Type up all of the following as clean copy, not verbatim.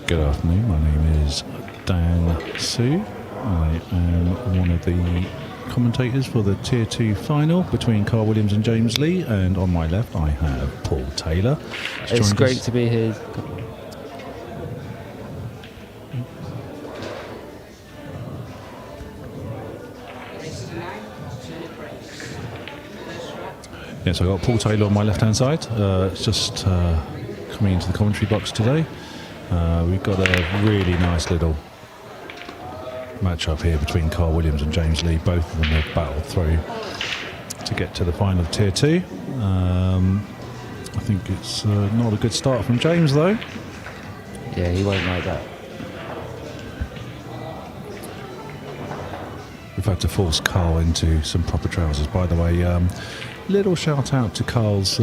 Good afternoon, my name is Dan Sue. I am one of the commentators for the Tier 2 final between Karl Williams and James Lee, and on my left I have Paul Taylor. It's great to be here. Yes, I've got Paul Taylor on my left hand side. It's just coming into the commentary box today. We've got a really nice little match up here between Karl Williams and James Lee. Both of them have battled through to get to the final of Tier 2. I think it's not a good start from James though. Yeah, he won't like that. We've had to force Karl into some proper trousers. By the way, little shout out to Karl's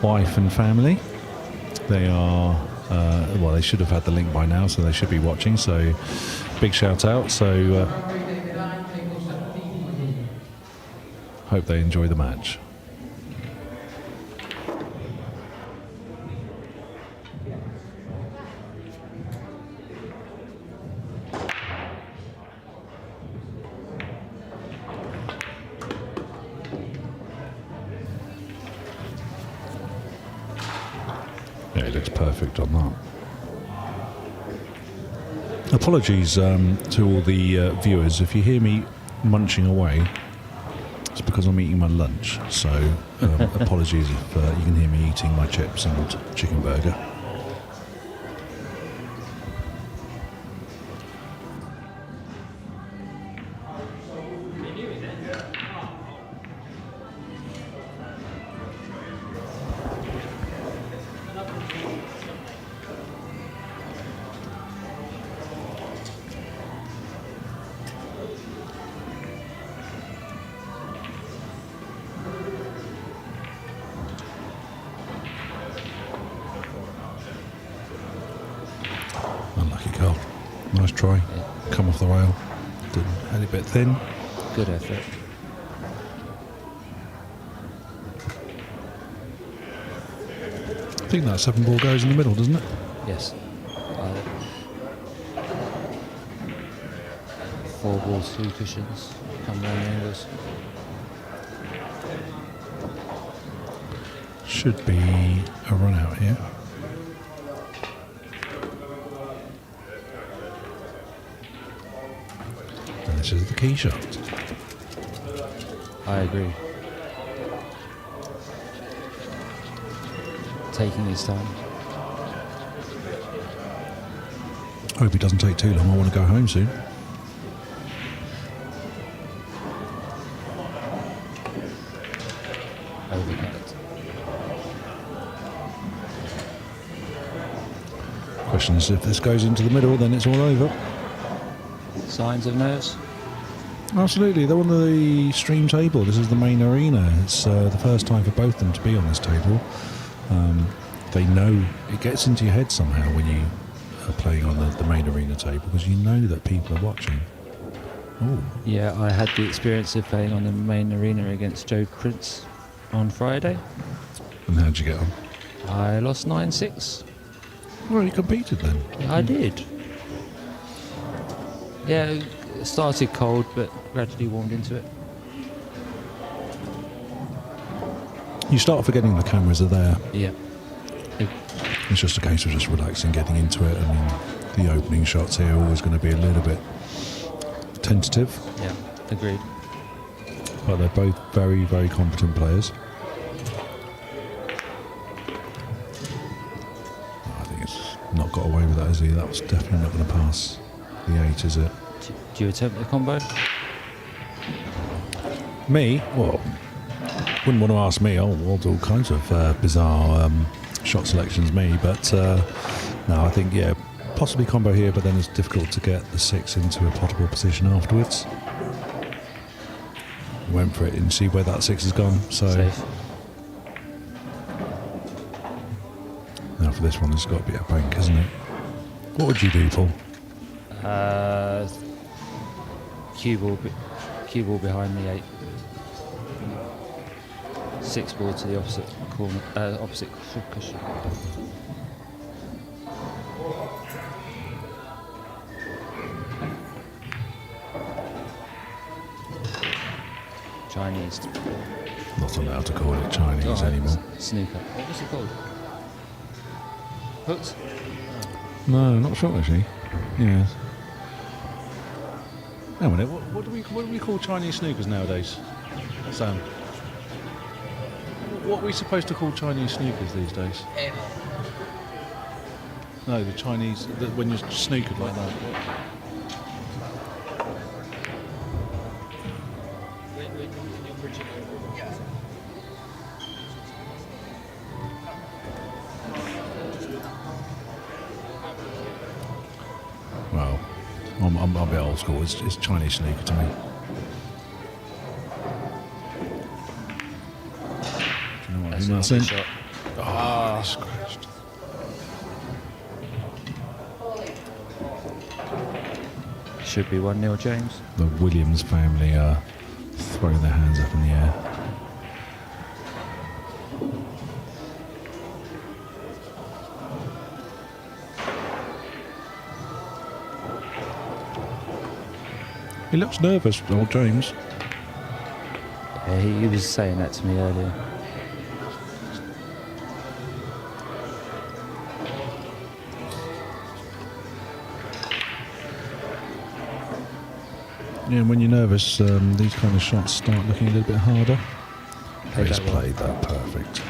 wife and family. They are well, they should have had the link by now, so they should be watching, so big shout out. So hope they enjoy the match. Yeah, it looks perfect on that. Apologies to all the viewers if you hear me munching away. It's because I'm eating my lunch, so apologies if you can hear me eating my chips and chicken burger. Unlucky Karl. Nice try. Yeah. Come off the rail. Had it a bit thin. Good effort. I think that 7-ball goes in the middle, doesn't it? Yes. 4 balls, 2 cushions. Come round the angles. Should be a run out here. And this is the key shot. I agree. Taking his time. Hope it doesn't take too long. I want to go home soon. Overcut. Question is, if this goes into the middle, then it's all over. Signs of nerves? Absolutely. They're on the stream table. This is the main arena. It's the first time for both of them to be on this table. They know it gets into your head somehow when you are playing on the main arena table, because you know that people are watching. Oh, Yeah, I had the experience of playing on the main arena against Joe Prince on Friday. and how'd you get on? I lost 9-6. Well, you competed then. I did. Yeah, it started cold, but gradually warmed into it. You start forgetting the cameras are there. Yeah. It's just a case of just relaxing, getting into it. I mean, the opening shots here are always going to be a little bit tentative. Yeah, agreed. But they're both very, very competent players. I think it's not got away with that, is he? That was definitely not going to pass the 8, is it? Do you attempt the combo? Me? Well, wouldn't want to ask me. I'll do all kinds of bizarre shot selections, me. But no, I think, yeah, possibly combo here, but then it's difficult to get the 6 into a potable position afterwards. Went for it and see where that 6 has gone. So Safe. now for this one, there's got to be a bank, isn't it? What would you do, Paul? Cue ball behind the 8. 6 ball to the opposite corner, opposite cushion. Chinese. Not allowed to call it Chinese anymore. Snooker. What's it called? Hooks? No, not sure actually. Yeah. Hang on a minute. What do we call Chinese snookers nowadays, Sam? What are we supposed to call Chinese snookers these days? No, the Chinese, when you're snookered like that. Well, I'm a bit old school. It's Chinese snooker to me. Do you know what I mean? That's it. Shot. Oh, scratched. Should be 1-0 James. The Williams family are throwing their hands up in the air. He looks nervous, old James. Yeah, he was saying that to me earlier. Yeah, and when you're nervous, these kind of shots start looking a little bit harder. He's played that perfect.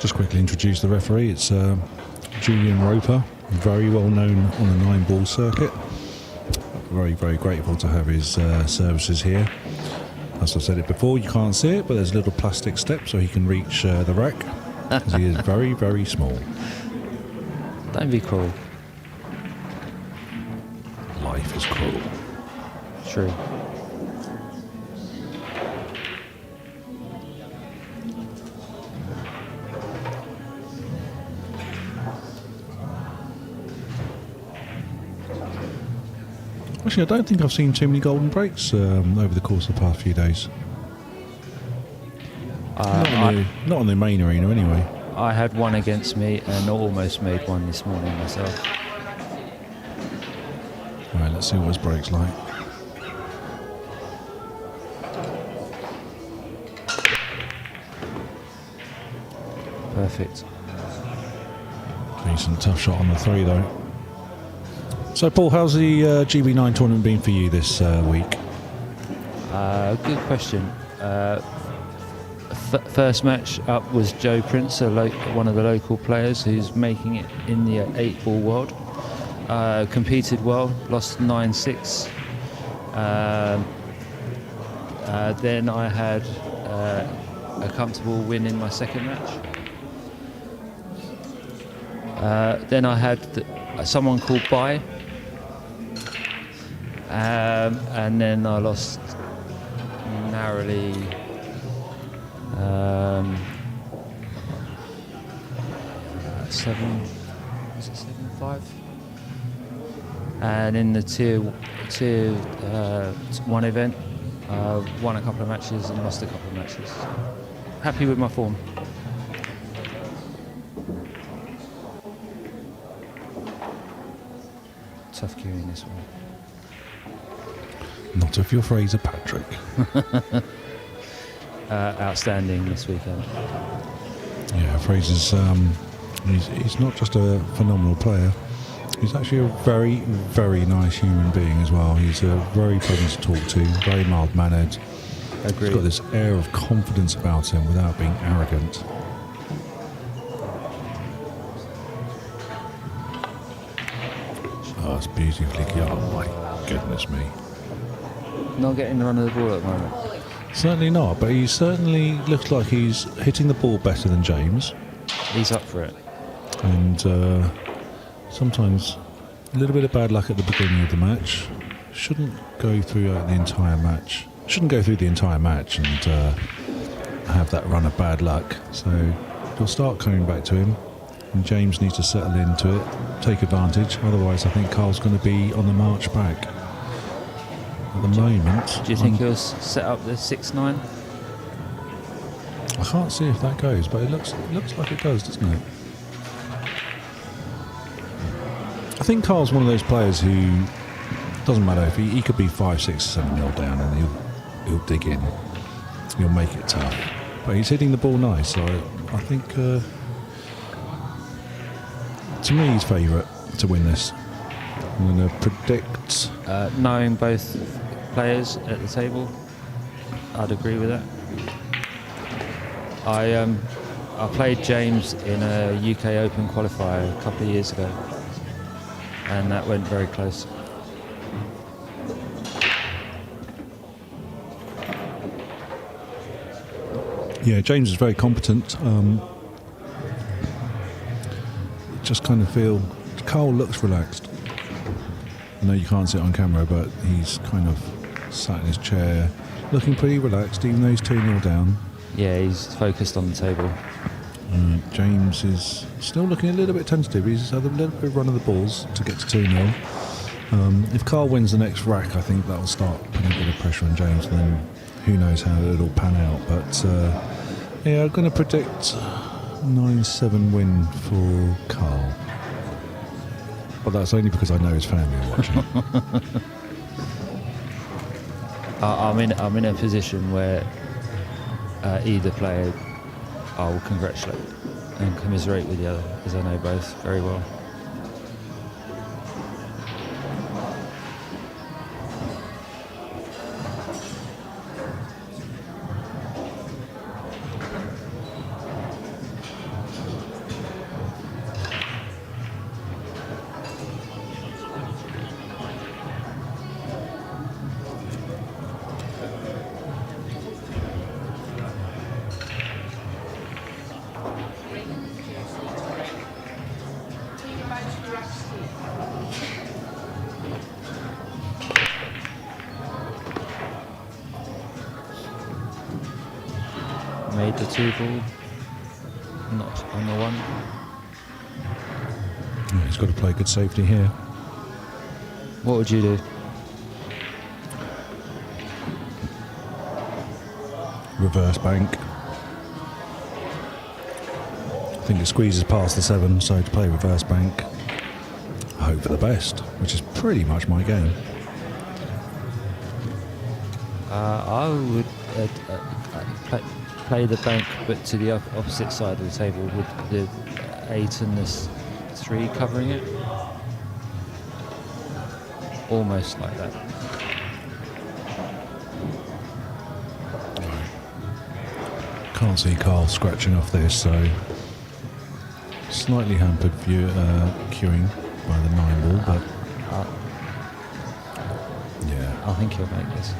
Just quickly introduce the referee. It's Julian Roper, very well known on the 9-ball circuit. Very, very grateful to have his services here. As I've said it before, you can't see it, but there's a little plastic step so he can reach the rack, because he is very, very small. Don't be cruel. Life is cruel. True. Actually, I don't think I've seen too many golden breaks over the course of the past few days. Not on the main arena, anyway. I had one against me and almost made one this morning myself. Right, let's see what his break's like. Perfect. Decent, tough shot on the 3, though. So, Paul, how's the GB9 tournament been for you this week? Good question. First match up was Joe Prince, one of the local players who's making it in the 8-ball world. Competed well, lost 9-6. Then I had a comfortable win in my second match. Then I had someone called Bai. And then I lost narrowly 7-5. And in the tier 1 event, won a couple of matches and lost a couple of matches. Happy with my form. Tough queuing this one. Not if you're Fraser Patrick. outstanding this weekend. Yeah, Fraser's he's not just a phenomenal player. He's actually a very, very nice human being as well. He's very pleasant to talk to, very mild-mannered. Agreed. He's got this air of confidence about him without being arrogant. Oh, it's beautifully. Oh my goodness me! Not getting the run of the ball at the moment. Certainly not, but he certainly looks like he's hitting the ball better than James. He's up for it. And sometimes a little bit of bad luck at the beginning of the match. Shouldn't go through the entire match. Shouldn't go through the entire match and have that run of bad luck. So it'll start coming back to him. And James needs to settle into it, take advantage. Otherwise, I think Karl's going to be on the march back. At the moment... Do you think he'll set up the 6-9? I can't see if that goes, but it looks like it does, doesn't it? I think Karl's one of those players who doesn't matter if he could be 5, 6, 7 nil down and he'll dig in. He'll make it tough. But he's hitting the ball nice, so I think to me he's favourite to win this. I'm going to predict... Knowing both players at the table, I'd agree with that. I played James in a UK Open qualifier a couple of years ago, and that went very close. Yeah, James is very competent. Just kind of feel... Karl looks relaxed. I know you can't see it on camera, but he's kind of sat in his chair, looking pretty relaxed, even though he's 2-0 down. Yeah, he's focused on the table. James is still looking a little bit tentative. He's had a little bit of run of the balls to get to 2-0. If Karl wins the next rack, I think that'll start putting a bit of pressure on James, and then who knows how it'll pan out. But yeah, I'm going to predict 9-7 win for Karl. But that's only because I know his family are watching. I'm in a position where either player I will congratulate and commiserate with the other, because I know both very well. Made the 2-ball, not on the 1. Yeah, he's got to play good safety here. What would you do? Reverse bank. I think it squeezes past the 7, so to play reverse bank, I hope for the best, which is pretty much my game. I would play the bank, but to the opposite side of the table, with the 8 and the 3 covering it. Almost like that. Can't see Karl scratching off this, so slightly hampered view queuing by the 9 ball, but yeah, I think he'll make this.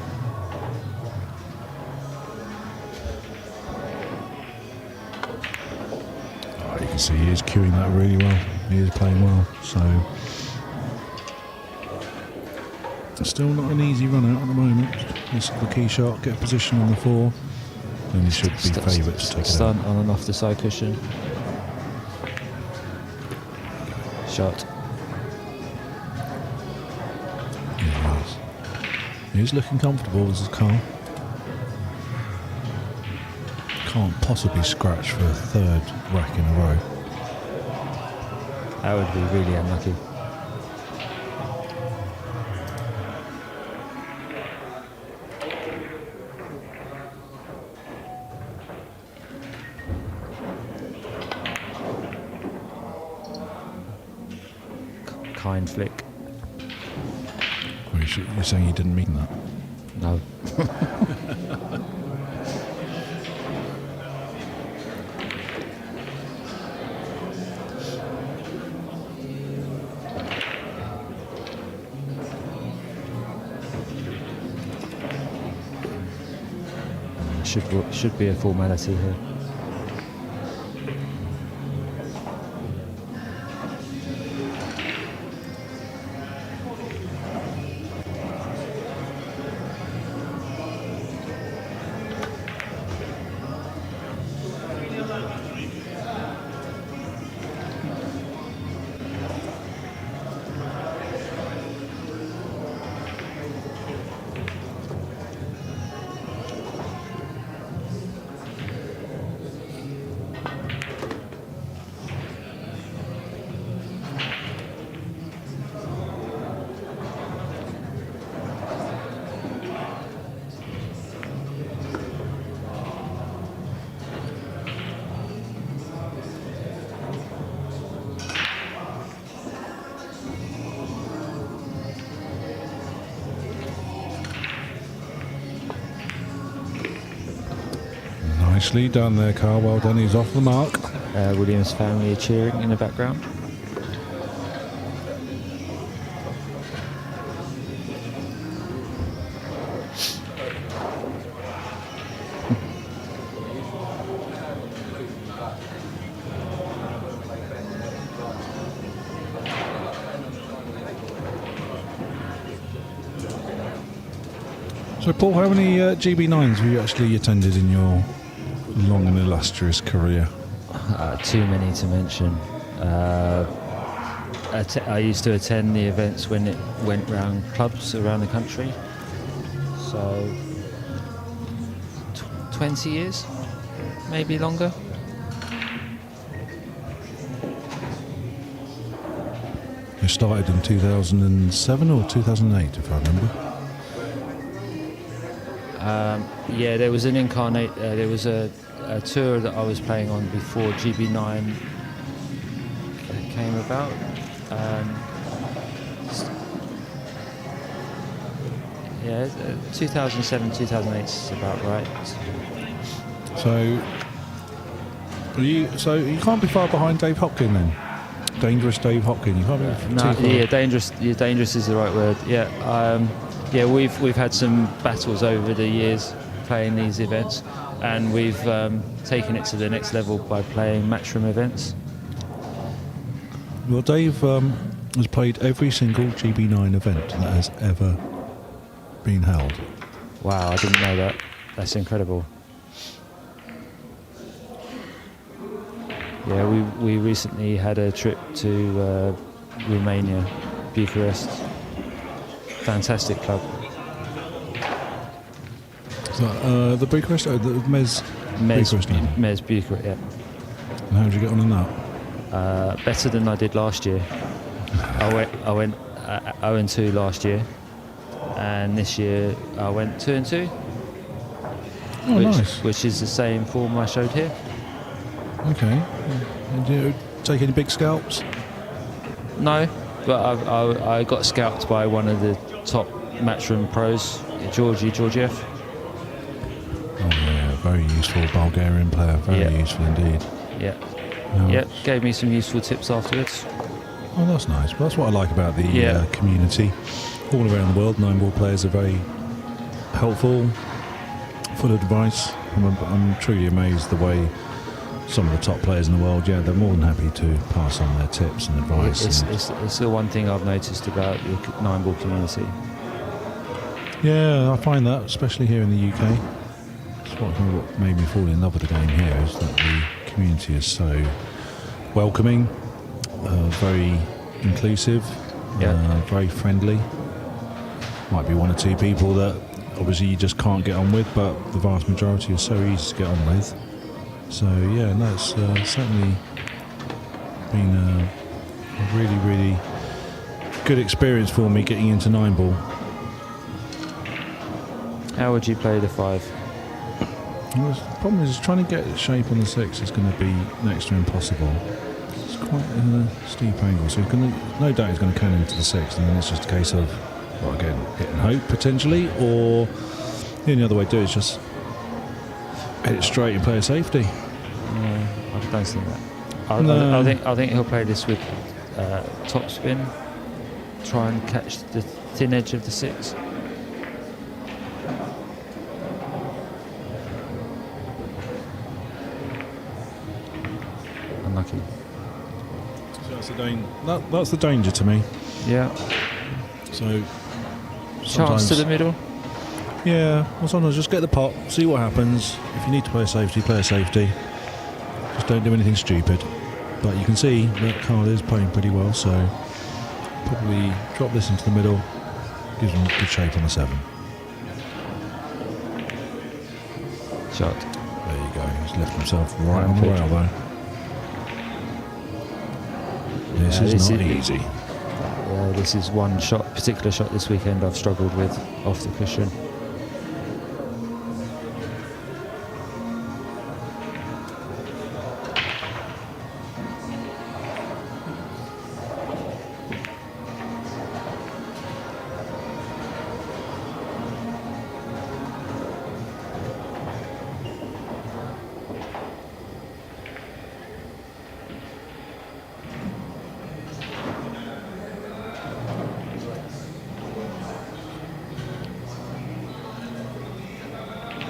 You can see he is queuing that really well. He is playing well, so it's still not an easy run out at the moment. This is the key shot, get a position on the 4, and he should be favourite to take it out. Stunt on and off the side cushion. Shot. Yeah, he's looking comfortable, this is Karl. Can't possibly scratch for a 3rd rack in a row. That would be really unlucky. mind flick. Well, you're saying you didn't mean that? No. Should be a formality here. Nicely done there, Karl. Well done. He's off the mark. Williams' family are cheering in the background. So, Paul, how many GB9s have you actually attended in your long and illustrious career? Too many to mention. I used to attend the events when it went round clubs around the country. So 20 years, maybe longer. You started in 2007 or 2008, if I remember. Yeah, there was an there was a tour that I was playing on before GB9 came about. Yeah, 2007, 2008 is about right. So you can't be far behind Dave Hopkin then. Dangerous Dave Hopkin. You can't be too far. Yeah, dangerous. Yeah, dangerous is the right word. Yeah, yeah. We've had some battles over the years playing these events, and we've taken it to the next level by playing matchroom events. Well, Dave has played every single GB9 event that has ever been held. Wow, I didn't know that. That's incredible. Yeah, we recently had a trip to Romania, Bucharest. Fantastic club. So, the Bucharest, the Mez Bucharest. Mez Bucharest, yeah. And how did you get on in that? Better than I did last year. I went 0-2 last year, and this year I went 2-2. Oh, nice. Which is the same form I showed here. Okay. Did you take any big scalps? No, but I got scalped by one of the top matchroom pros, Georgiev. Oh yeah, very useful Bulgarian player. Very useful indeed. Yeah. Oh, Yep, gave me some useful tips afterwards. Oh, that's nice. Well, that's what I like about the community. All around the world, 9-ball players are very helpful, full of advice. I'm truly amazed the way some of the top players in the world, they're more than happy to pass on their tips and advice. It's the one thing I've noticed about the 9-ball community. Yeah, I find that, especially here in the UK. It's what made me fall in love with the game here, is that the community is so welcoming, very inclusive, very friendly. Might be one or two people that obviously you just can't get on with, but the vast majority are so easy to get on with. So yeah, no, it's certainly been a really, really good experience for me getting into 9-ball. How would you play the 5? Well, the problem is trying to get shape on the 6 is going to be next to impossible. It's quite a steep angle, so no doubt he's going to cannon into the 6, and then it's just a case of, well, again, hit and hope potentially, or the only other way to do it is just hit it straight and play a safety. Yeah, I don't think that. No. I think he'll play this with top spin, try and catch the thin edge of the 6. Unlucky. So that's the danger to me. Yeah. So Chance to the middle. Yeah, well, sometimes just get the pot, see what happens. If you need to play a safety, play a safety. Just don't do anything stupid. But you can see that Karl is playing pretty well, so probably drop this into the middle, gives him good shape on the 7. Shot. There you go, he's left himself right on the rail though. This is not easy. This is one particular shot this weekend I've struggled with off the cushion.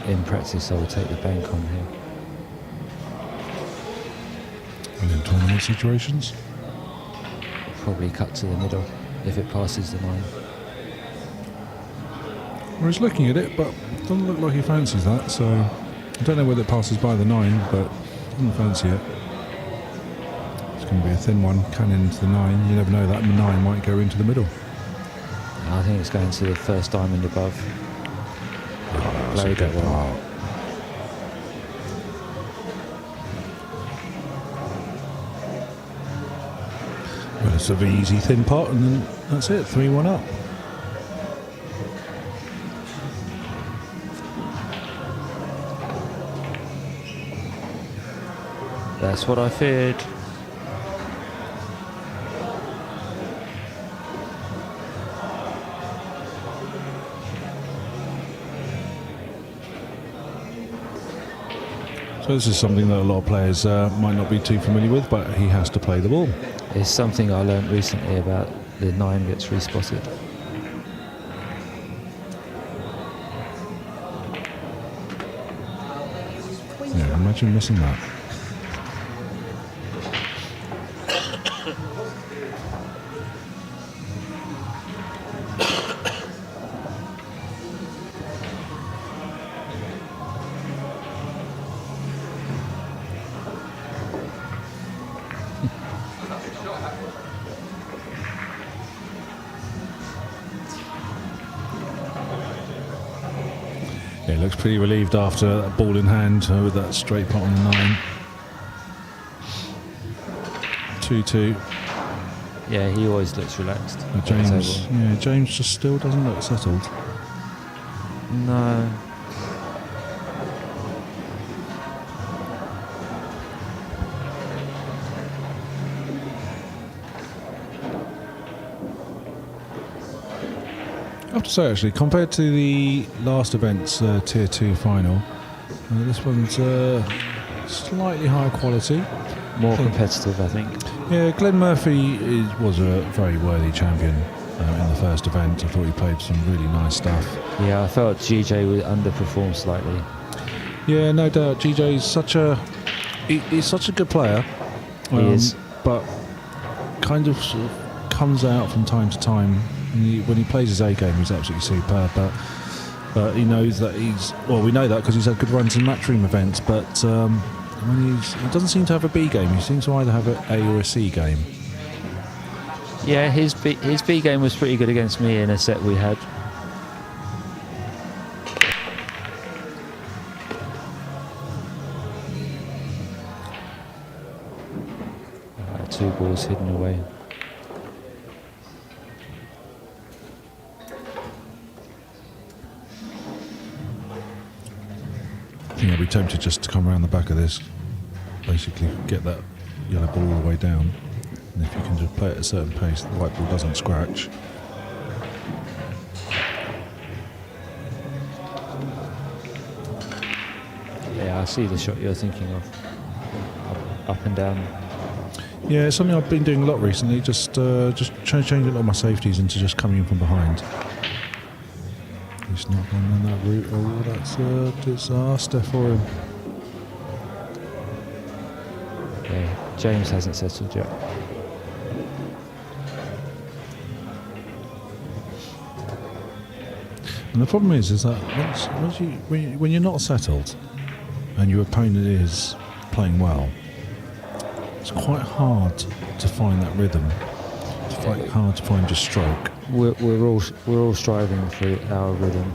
In practice, I would take the bank on here. And in tournament situations? Probably cut to the middle if it passes the 9. Well, he's looking at it, but it doesn't look like he fancies that, so I don't know whether it passes by the 9, but doesn't fancy it. It's going to be a thin one, cannon into the 9. You never know, that 9 might go into the middle. I think it's going to the first diamond above. That's a good part. Relatively easy thin pot, and then that's it, 3-1 up. That's what I feared. So this is something that a lot of players might not be too familiar with, but he has to play the ball. It's something I learned recently about the 9 gets respotted. Yeah, imagine missing that. Yeah, he looks pretty relieved after that ball in hand with that straight pot on the 9. 2-2. Yeah, he always looks relaxed. James just still doesn't look settled. No. I have to say, actually, compared to the last event's Tier 2 final, this one's slightly higher quality. More competitive, I think. Yeah, Glenn Murphy was a very worthy champion in the first event. I thought he played some really nice stuff. Yeah, I felt GJ would underperform slightly. Yeah, no doubt. GJ's he's such a good player. He is. But kind of, sort of comes out from time to time. When he plays his A game, he's absolutely superb. But he knows that we know that because he's had good runs in matchroom events. But when he doesn't seem to have a B game. He seems to either have an A or a C game. Yeah, his B game was pretty good against me in a set we had. Two balls hidden away. I think I'll be tempted just to come around the back of this, basically get that yellow ball all the way down. And if you can just play at a certain pace, the white ball doesn't scratch. Yeah, I see the shot you're thinking of. Up and down. Yeah, it's something I've been doing a lot recently. Just changing a lot of my safeties into just coming in from behind. He's not going down that route. Oh, that's a disaster for him. Yeah, James hasn't settled yet. And the problem is that when you're not settled and your opponent is playing well, it's quite hard to find that rhythm. It's quite hard to find your stroke. We're all striving for our rhythm.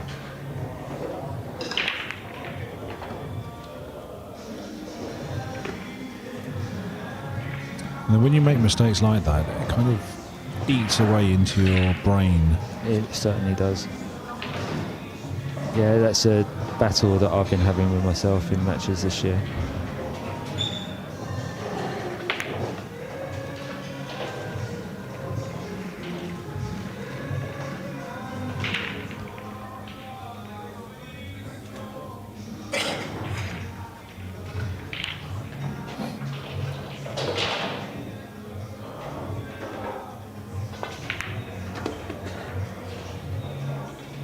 And then when you make mistakes like that, it kind of eats away into your brain. It certainly does. Yeah, that's a battle that I've been having with myself in matches this year.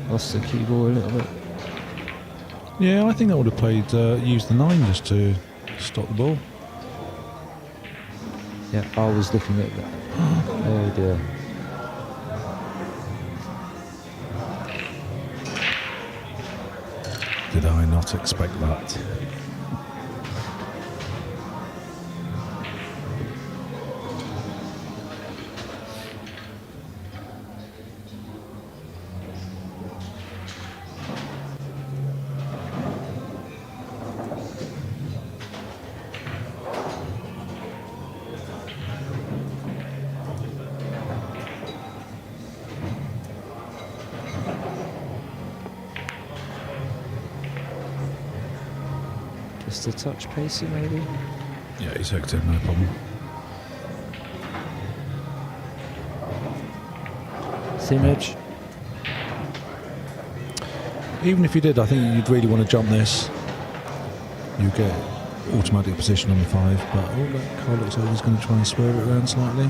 Lost the cue ball a little bit. Yeah, I think I would have played, used the 9 just to stop the ball. Yeah, I was looking at that. Oh dear. Did I not expect that? Just a touch pacey, maybe. Yeah, he's hooked him, no problem. Thin edge. Even if you did, I think you'd really want to jump this. You get automatic position on the 5, but oh, look, Karl looks like he's going to try and swerve it around slightly.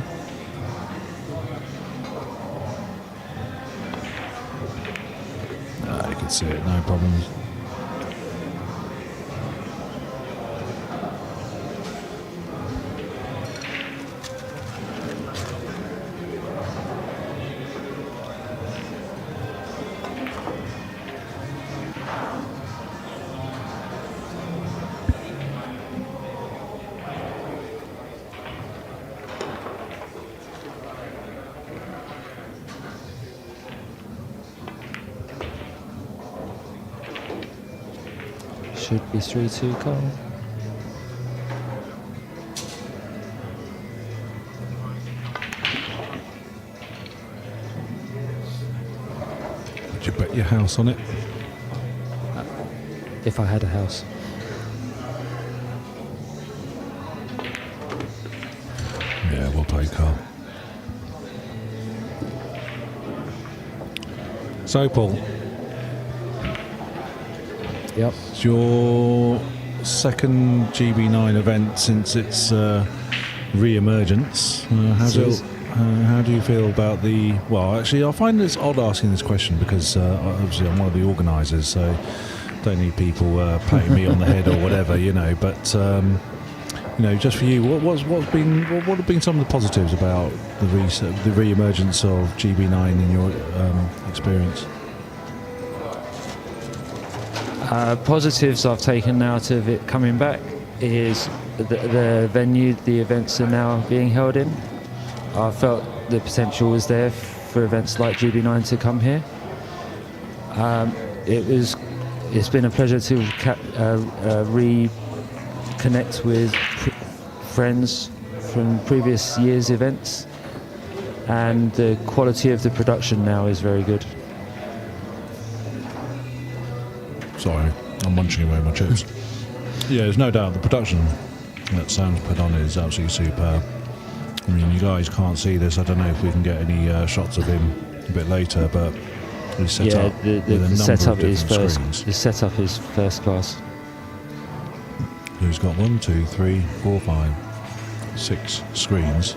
You can see it, no problems. Should be 3-2, Karl. Would you bet your house on it? If I had a house. Yeah, well played, Karl. So, Paul. Yep. It's your second GB9 event since its re-emergence. How do you feel about the... Well, actually, I find it's odd asking this question because obviously I'm one of the organisers, so don't need people patting me on the head or whatever, you know. But you know, just for you, what have been some of the positives about the re-emergence of GB9 in your experience? Positives I've taken out of it coming back is the venue the events are now being held in. I felt the potential was there for events like GB9 to come here. It's been a pleasure to reconnect with friends from previous years' events, and the quality of the production now is very good. Sorry, I'm munching away my chips. Yeah, there's no doubt the production that Sam's put on is absolutely superb. I mean, you guys can't see this. I don't know if we can get any shots of him a bit later, but he's set up with a number of different screens. The setup is first class. He's got 1, 2, 3, 4, 5, 6 screens.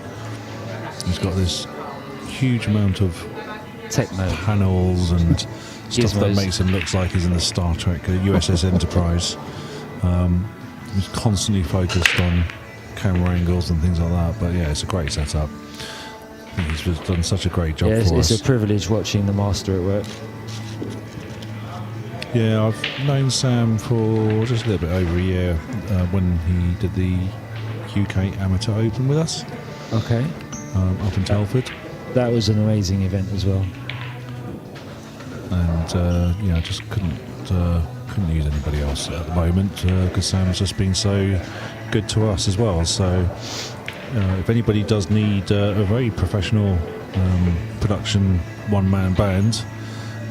He's got this huge amount of Techno panels and stuff that Gizmos. makes him look like he's in the Star Trek USS Enterprise. He's constantly focused on camera angles and things like that. But yeah, it's a great setup. I think he's just done such a great job for us. It's a privilege watching the master at work. Yeah, I've known Sam for just a little bit over a year when he did the UK Amateur Open with us. Okay. Up in Telford. That was an amazing event as well. And yeah, I just couldn't use anybody else at the moment because Sam's just been so good to us as well. So if anybody does need a very professional production one-man band,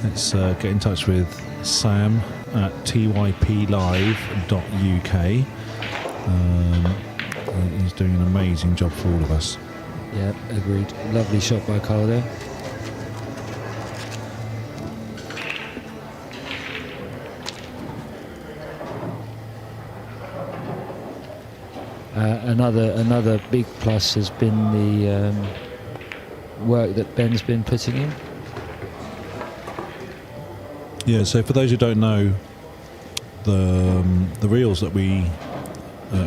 let's get in touch with Sam at TYPLive.uk. He's doing an amazing job for all of us. Yeah, agreed. Lovely shot by Karl there. Another big plus has been the work that Ben's been putting in. Yeah, so for those who don't know, the reels that we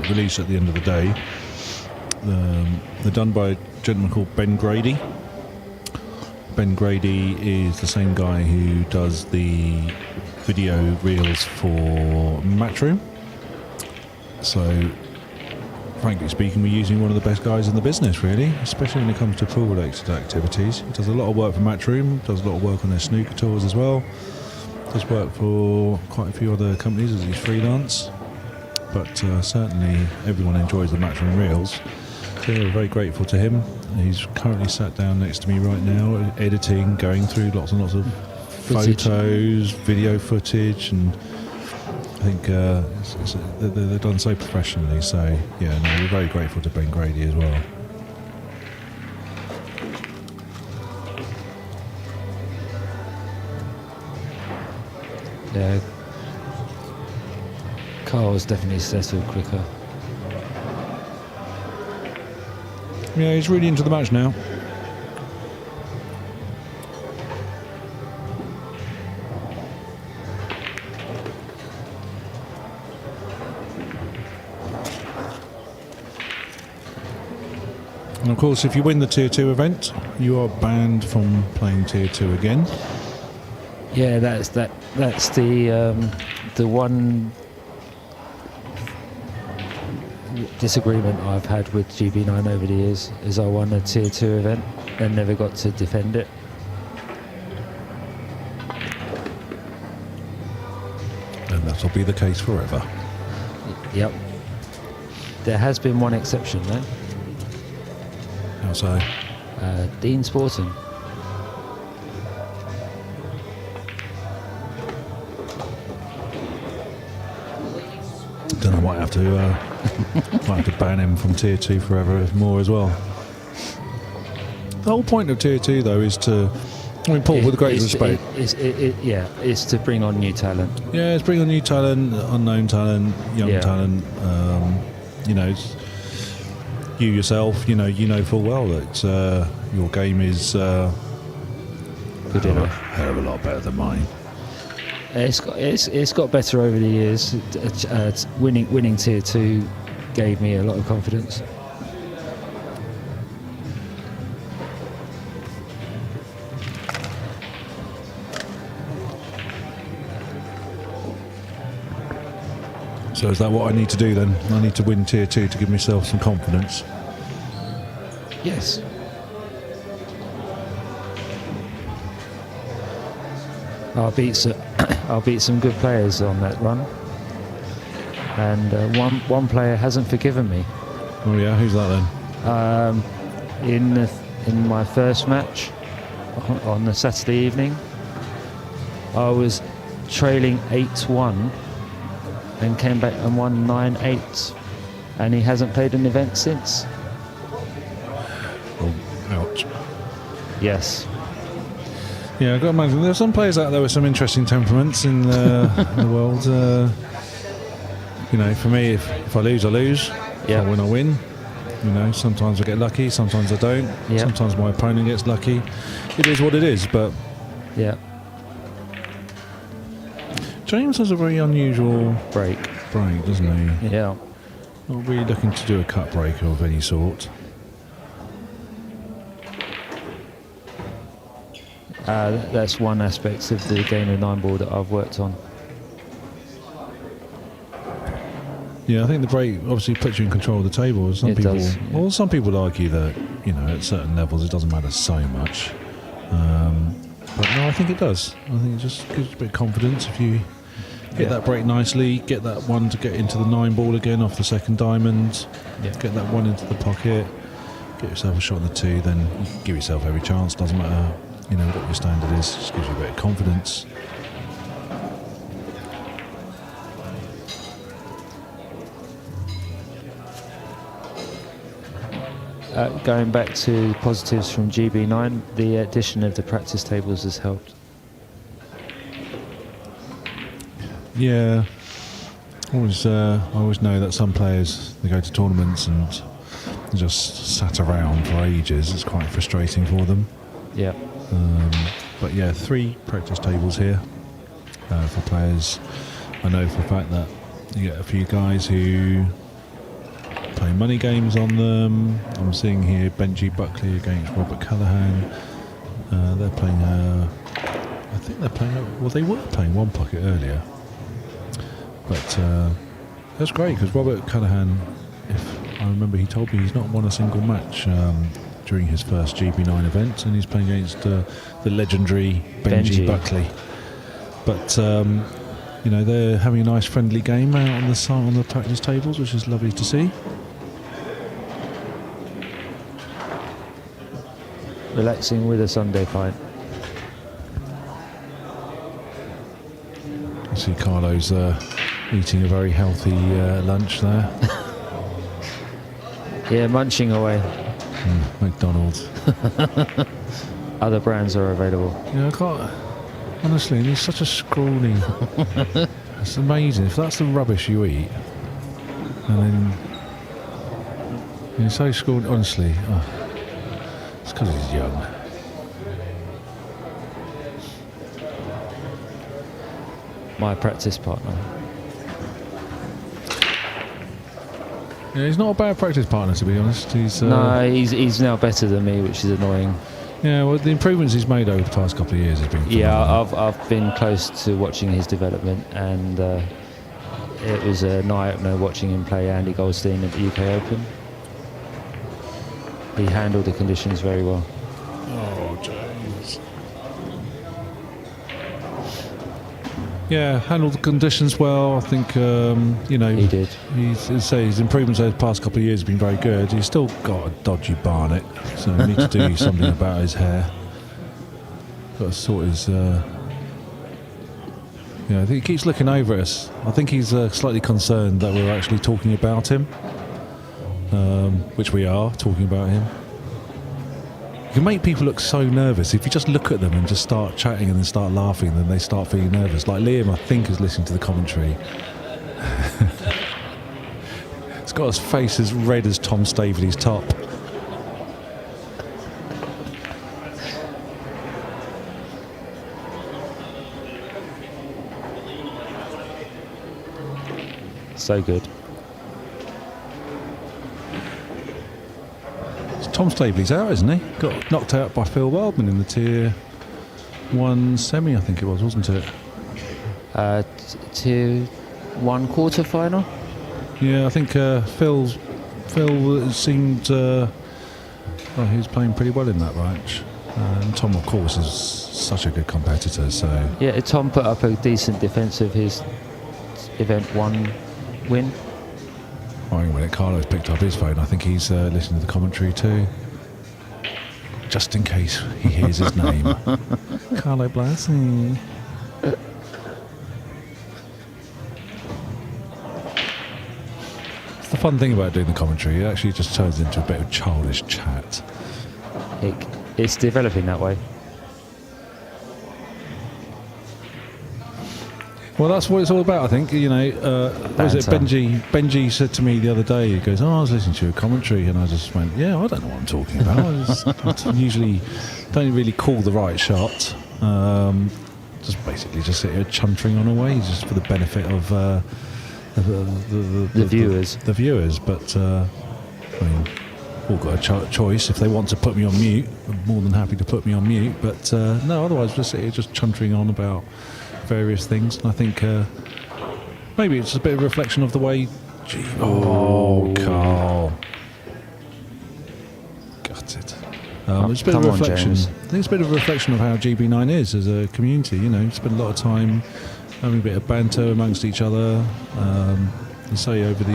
release at the end of the day, they're done by a gentleman called Ben Grady. Ben Grady is the same guy who does the video reels for Matchroom. So, frankly speaking, we're using one of the best guys in the business, really, especially when it comes to pool-related activities. He does a lot of work for Matchroom, does a lot of work on their snooker tours as well. Does work for quite a few other companies as he's freelance. But certainly everyone enjoys the Matchroom reels. So we're very grateful to him. He's currently sat down next to me right now, editing, going through lots and lots of photos, video footage, and I think they're done so professionally. So yeah, no, we're very grateful to Ben Grady as well. Yeah, Karl's definitely settled quicker. Yeah, he's really into the match now. And of course, if you win the Tier 2 event, you are banned from playing Tier 2 again. Yeah, that's the one disagreement I've had with GB9 over the years is I won a Tier 2 event and never got to defend it. And that'll be the case forever. Yep. There has been one exception though. How so? Dean Sporton. Don't know, might have to ban him from Tier 2 forever more as well. The whole point of Tier 2 though is to, I mean, Paul, with the greatest respect, it's to bring on new talent. yeah, it's bring on new talent, unknown talent, young Yeah. talent. You know, you yourself, you know full well that your game is Good enough. a hell of a lot better than mine. It's got better over the years. Winning Tier 2 gave me a lot of confidence. So is that what I need to do then? I need to win Tier 2 to give myself some confidence. Yes. I'll beat some good players on that run, and one player hasn't forgiven me. Oh yeah, who's that then? In my first match on the Saturday evening, I was trailing 8-1 and came back and won 9-8. And he hasn't played an event since. Oh, ouch. Yes. Yeah, I've got to imagine there are some players out there with some interesting temperaments in the world. You know, for me, if I lose, I lose. If I win, I win. You know, sometimes I get lucky, sometimes I don't. Yeah. Sometimes my opponent gets lucky. It is what it is, but Yeah. James has a very unusual Break. doesn't he? Yeah. Not really looking to do a cut break of any sort. That's one aspect of the game of 9 ball that I've worked on. Yeah, I think the break obviously puts you in control of the table. Some It people, does, yeah. well, some people argue that, you know, at certain levels it doesn't matter so much. But no, I think it does. I think it just gives you a bit of confidence if you hit that break nicely, get that one to get into the 9 ball again off the second diamond, get that one into the pocket, get yourself a shot on the 2, then you can give yourself every chance. Doesn't matter, you know, what your standard is. Just gives you a bit of confidence. Going back to positives from GB9, the addition of the practice tables has helped. Yeah, I always know that some players, they go to tournaments and just sat around for ages. It's quite frustrating for them. Yeah. But yeah, 3 practice tables here for players. I know for a fact that you get a few guys who play money games on them. I'm seeing here Benji Buckley against Robert Callahan. They're playing, I think they're playing, well, they were playing one pocket earlier. But that's great because Robert Callahan, if I remember, he told me he's not won a single match during his first GB9 event, and he's playing against the legendary Benji Buckley. But you know, they're having a nice friendly game out on the side on the practice tables, which is lovely to see. Relaxing with a Sunday pint. I see Carlo's eating a very healthy lunch there. Yeah, munching away. McDonald's. Other brands are available. Yeah, I can't. Honestly, and he's such a scrawny. It's amazing. If that's the rubbish you eat, and then you're so scrawny. Honestly, it's because he's young. My practice partner. Yeah, he's not a bad practice partner, to be honest. No, he's now better than me, which is annoying. Yeah, well, the improvements he's made over the past couple of years has been phenomenal. Yeah, I've been close to watching his development, and it was an eye-opener watching him play Andy Goldstein at the UK Open. He handled the conditions very well. Oh, James. Yeah, handled the conditions well. I think, you know... He did. His improvements over the past couple of years have been very good. He's still got a dodgy barnet, so we need to do something about his hair. Got to sort his... Yeah, I think he keeps looking over at us. I think he's slightly concerned that we're actually talking about him, which we are, talking about him. You can make people look so nervous. If you just look at them and just start chatting and then start laughing, then they start feeling nervous. Like Liam, I think, is listening to the commentary. It's got his face as red as Tom Staveley's top. So good. Tom Staveley's out, isn't he? Got knocked out by Phil Wildman in the Tier 1 semi, I think it was, wasn't it? Tier 1 quarter final. Yeah, I think Phil seemed he was playing pretty well in that match. And Tom, of course, is such a good competitor. So yeah, Tom put up a decent defence of his event 1 win. I think when Carlos picked up his phone, I think he's listening to the commentary too, just in case he hears his name. Carlo Blasi. It's the fun thing about doing the commentary. It actually just turns into a bit of childish chat. It's developing that way. Well, that's what it's all about, I think. You know, was it Banter. Benji said to me the other day, he goes, "Oh, I was listening to a commentary," and I just went, "Yeah, I don't know what I'm talking about. I usually don't really call the right shot. Just basically just sit here chuntering on away, just for the benefit of the viewers. The viewers, but I mean, all got a choice. If they want to put me on mute, I'm more than happy to put me on mute. But no, otherwise, just sit here just chuntering on about various things. And I think maybe it's a bit of a reflection of the way. Karl. Got it. It's a bit of a reflection. I think it's a bit of a reflection of how GB9 is as a community. You know, spend a lot of time having a bit of banter amongst each other. And say over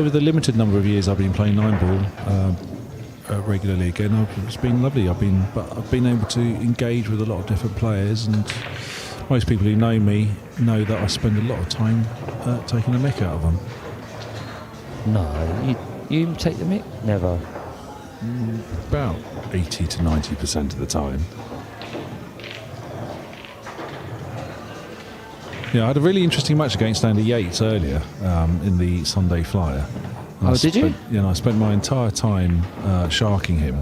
the limited number of years I've been playing 9-ball regularly again, it's been lovely. I've been able to engage with a lot of different players, and most people who know me know that I spend a lot of time taking the mick out of them. No, you take the mick? Never. About 80 to 90% of the time. Yeah, I had a really interesting match against Andy Yates earlier in the Sunday Flyer. And did you? Yeah, and I spent my entire time sharking him.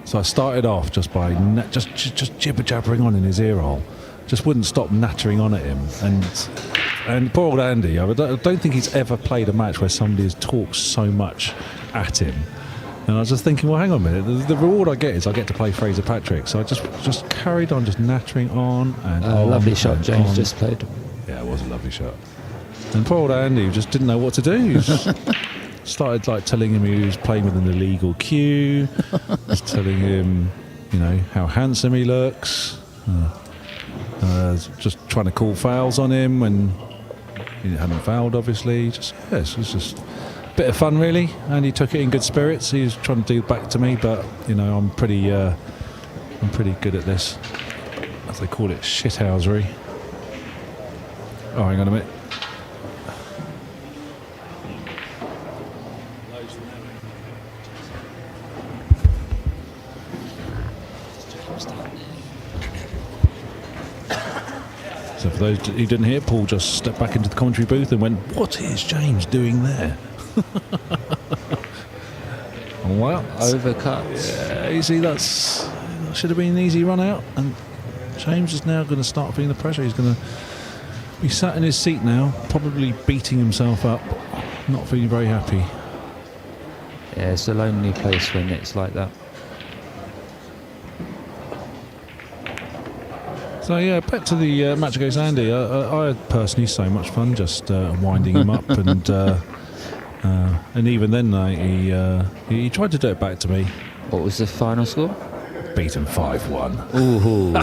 So I started off just by just jibber jabbering on in his ear hole. Just wouldn't stop nattering on at him, and poor old Andy. I don't think he's ever played a match where somebody has talked so much at him. And I was just thinking, well, hang on a minute. The reward I get is I get to play Fraser Patrick. So I just carried on, just nattering on and on. Lovely shot and James on. just played. Yeah, it was a lovely shot. And poor old Andy just didn't know what to do. He just started like telling him he was playing with an illegal cue. Just telling him, you know, how handsome he looks. Just trying to call fouls on him when he hadn't fouled, obviously. It was just a bit of fun, really. And he took it in good spirits. He was trying to do back to me, but you know, I'm pretty good at this, as they call it, shithousery. Oh, hang on a minute. So for those who didn't hear, Paul just stepped back into the commentary booth and went, "What is James doing there?" Well, Overcuts. yeah, you see, that should have been an easy run out, and James is now going to start feeling the pressure. He's going to be sat in his seat now, probably beating himself up, not feeling very happy. Yeah, it's a lonely place when it's like that. So yeah, back to the match against Andy. I had personally so much fun just winding him up, and even then he tried to do it back to me. What was the final score? Beat him 5-1. Ooh.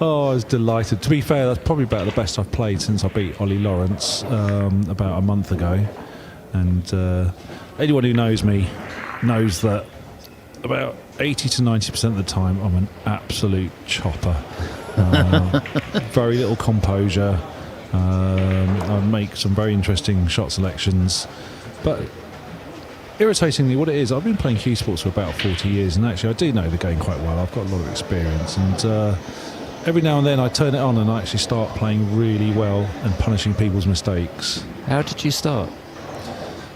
Oh, I was delighted. To be fair, that's probably about the best I've played since I beat Ollie Lawrence about a month ago. And anyone who knows me knows that about 80 to 90% of the time I'm an absolute chopper. Very little composure. I make some very interesting shot selections, but irritatingly, what it is, I've been playing Q Sports for about 40 years, and actually I do know the game quite well. I've got a lot of experience, and every now and then I turn it on and I actually start playing really well and punishing people's mistakes. How did you start?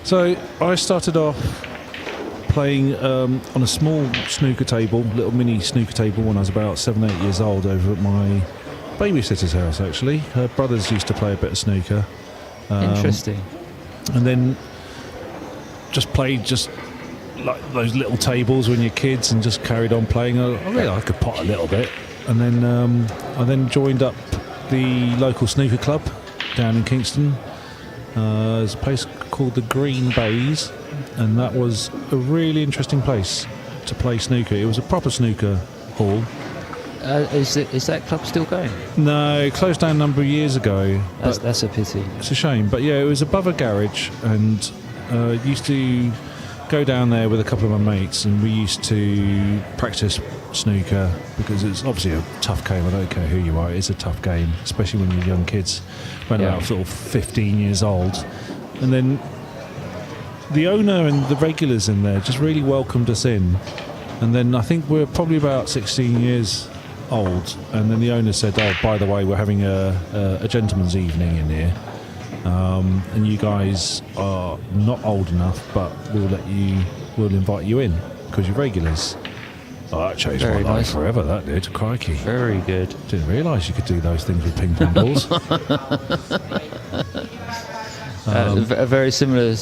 So I started off playing on a small snooker table, little mini snooker table, when I was about 7-8 years old, over at my babysitter's house. Actually, her brothers used to play a bit of snooker. Interesting. And then just played just like those little tables when you're kids, and just carried on playing. I realised I could pot a little bit, and then I then joined up the local snooker club down in Kingston. There's a place called the Green Bays, and that was a really interesting place to play snooker. It was a proper snooker hall. Is that club still going? No, it closed down a number of years ago. That's a pity. It's a shame, but yeah, it was above a garage, and used to go down there with a couple of my mates, and we used to practice snooker because it's obviously a tough game. I don't care who you are, it's a tough game, especially when you're young kids, when Yeah. about sort of 15 years old. And then the owner and the regulars in there just really welcomed us in. And then I think we're probably about 16 years old, and then the owner said, "Oh, by the way, we're having a gentleman's evening in here, and you guys are not old enough, but we'll invite you in because you're regulars." Oh, that changed Very my life nice. forever. That did. Crikey! Very good. Didn't realise you could do those things with ping pong balls. A very similar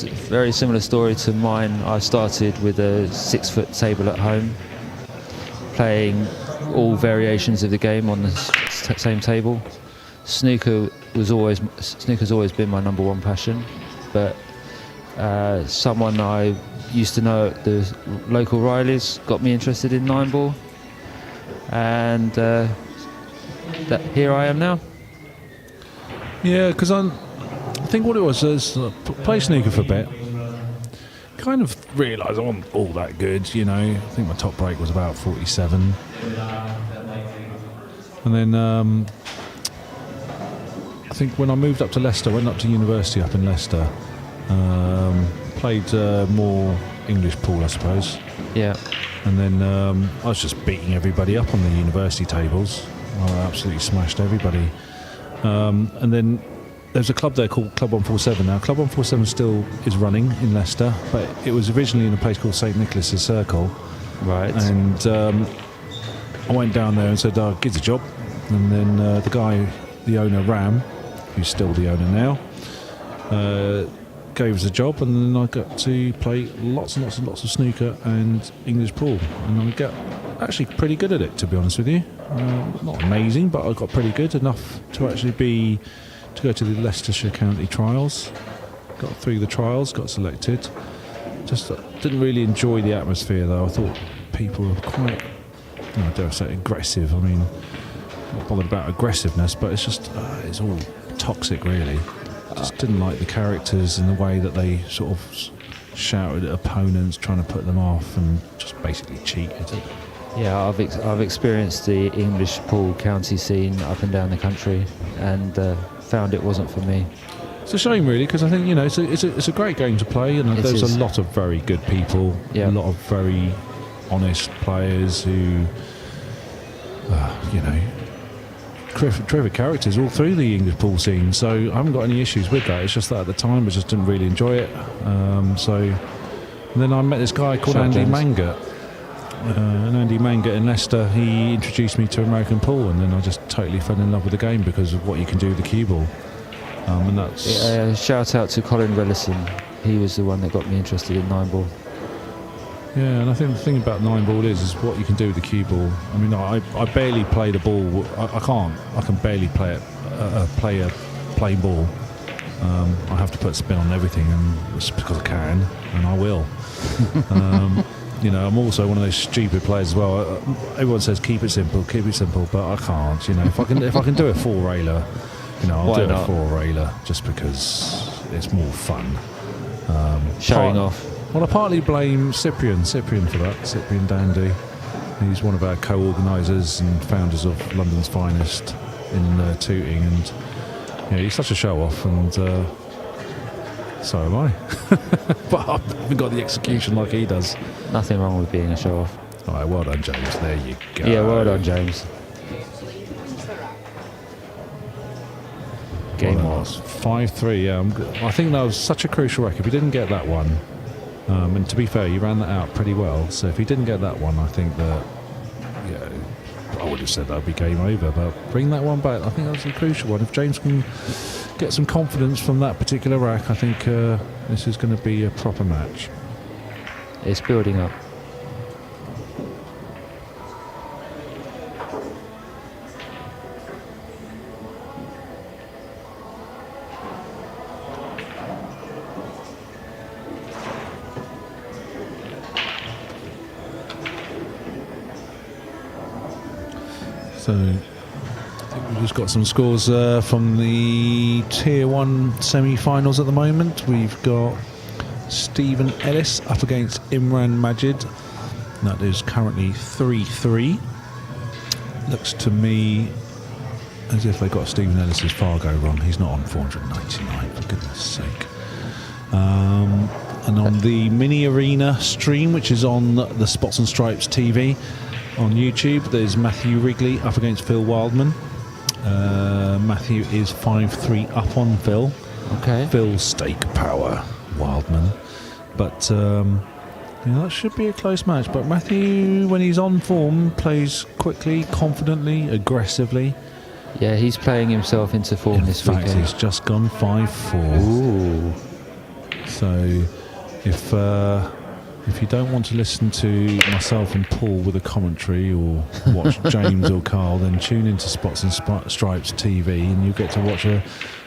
story to mine. I started with a 6-foot table at home, playing all variations of the game on the same table. Snooker's always been my number one passion, but someone I used to know at the local Riley's got me interested in 9-ball, and here I am now. Yeah, because I think what it was is play snooker for a bit. Kind of realised I wasn't all that good, you know. I think my top break was about 47. And then I think when I moved up to Leicester, went up to university up in Leicester, played more English pool, I suppose. Yeah. And then I was just beating everybody up on the university tables. I absolutely smashed everybody. And then there's a club there called Club 147 now. Club 147 still is running in Leicester, but it was originally in a place called St Nicholas's Circle. Right. And I went down there and said, "Gives a job." And then the owner Ram, who's still the owner now, gave us a job, and then I got to play lots and lots of snooker and English pool, and I got actually pretty good at it, to be honest with you. Not amazing, but I got pretty good enough to actually to go to the Leicestershire County Trials. Got through the trials, got selected. Just didn't really enjoy the atmosphere though. I thought people were quite, dare I say, aggressive. I mean, not bothered about aggressiveness, but it's just it's all toxic really. Just didn't like the characters and the way that they sort of shouted at opponents, trying to put them off, and just basically cheated. Yeah, I've experienced the English pool county scene up and down the country, and found it wasn't for me. It's a shame, really, because I think it's a great game to play, and there's a lot of very good people, Yeah. a lot of very honest players who, terrific characters all through the English pool scene. So I haven't got any issues with that. It's just that at the time I just didn't really enjoy it. And then I met this guy called Shout Andy James. Mangott. And Andy Mangott in Leicester, he introduced me to American pool, and then I just totally fell in love with the game because of what you can do with the cue ball. And that's Shout out to Colin Rellison. He was the one that got me interested in 9-ball. yeah. And I think the thing about 9-ball is what you can do with the cue ball. I mean, I barely play the ball. I can barely play a plain ball. I have to put spin on everything, and it's because I can, and I will. I'm also one of those stupid players as well. Everyone says keep it simple, but I can't. If I can do a 4-railer, I'll Why do not? a 4-railer just because it's more fun. Showing off. Well, I partly blame Cyprian for that. Cyprian Dandy. He's one of our co-organisers and founders of London's Finest in Tooting, and he's such a show-off, and so am I. But I haven't got the execution like he does. Nothing wrong with being a show-off. All right, well done, James. There you go. Yeah, well done, James. Game Well, on. 5-3, yeah. I think that was such a crucial record. If he didn't get that one, and to be fair, you ran that out pretty well. So if he didn't get that one, I think that, I would have said that would be game over. But bring that one back, I think that was a crucial one. If James can get some confidence from that particular rack, I think this is going to be a proper match. It's building up. So I think we've just got some scores from the Tier 1 semi-finals at the moment. We've got Stephen Ellis up against Imran Majid. That is currently 3-3. Looks to me as if they got Stephen Ellis's Fargo wrong. He's not on 499, for goodness sake. And on the mini arena stream, which is on the Spots and Stripes TV on YouTube, there's Matthew Wrigley up against Phil Wildman. Matthew is 5-3 up on Phil. Okay. Phil's stake power, Wildman. But that should be a close match. But Matthew, when he's on form, plays quickly, confidently, aggressively. Yeah, he's playing himself into form this weekend. In fact, weekend. he's just gone 5-4. Ooh. So if you don't want to listen to myself and Paul with a commentary or watch James or Karl, then tune into Spots and Stripes TV and you'll get to watch a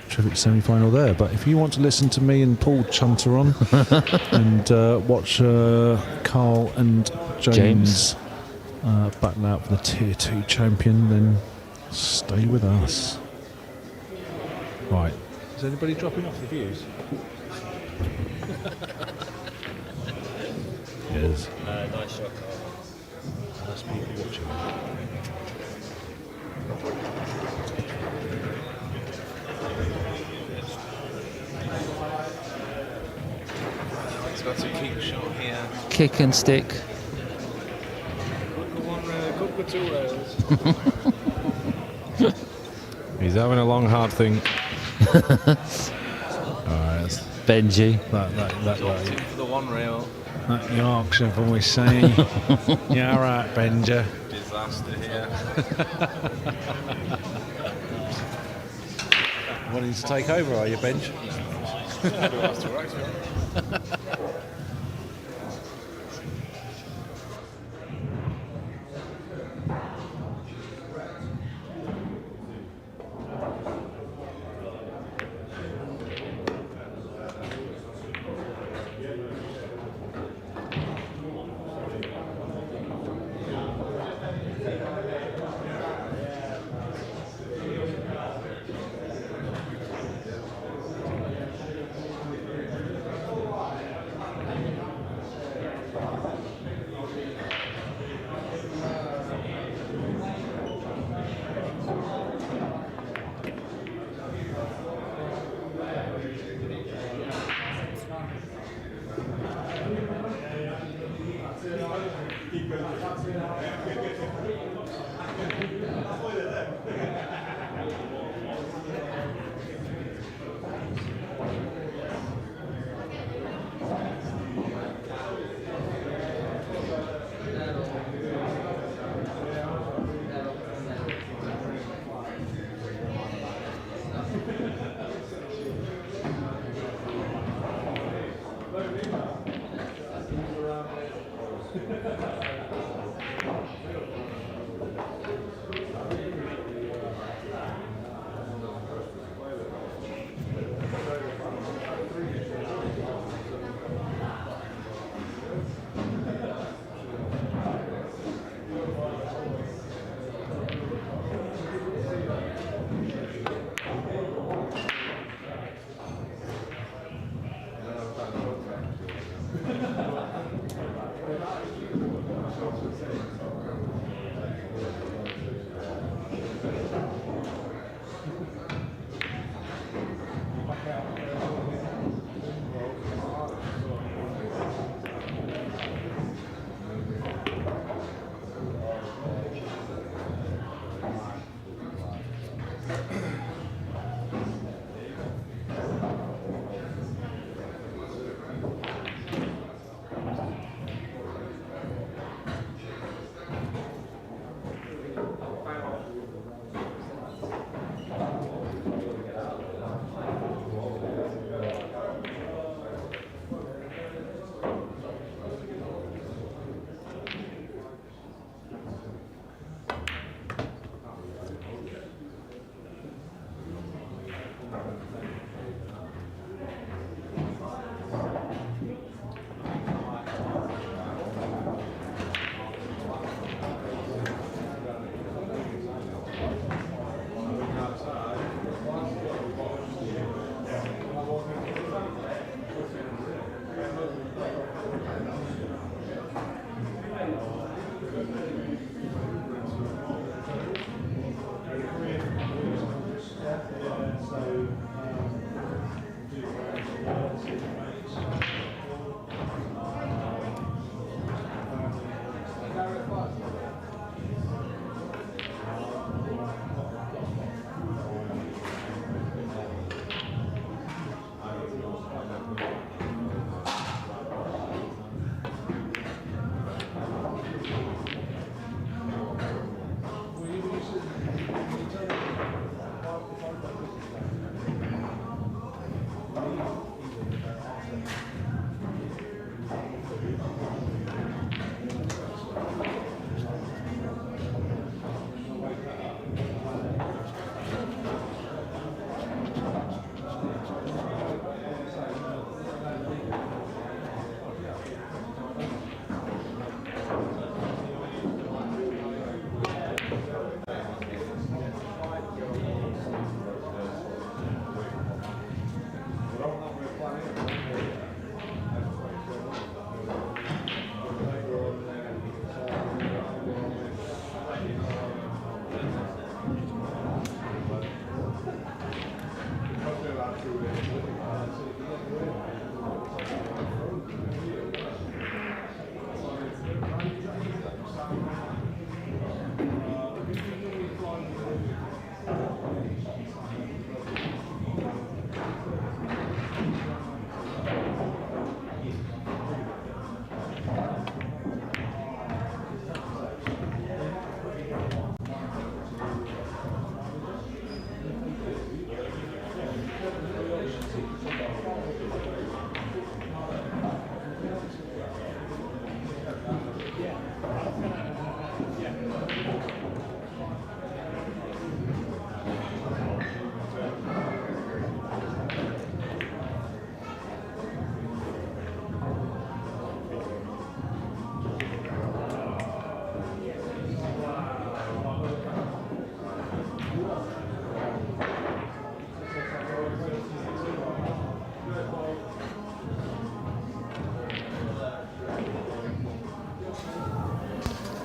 terrific semi-final there. But if you want to listen to me and Paul chunter on and watch Karl and James. Battle out for the Tier 2 champion, then stay with us. Right. Is anybody dropping off the views? Yes. Nice shot, Karl. Nice people watching. He's got to keep shot here. Kick and stick. Cook with 2 rails. He's having a long, hard think. Alright, Benji. that For the 1 rail. That Yorkshire voice saying, "Yeah, all right, Benja." Disaster here. Wanting to take over, are you, Benj?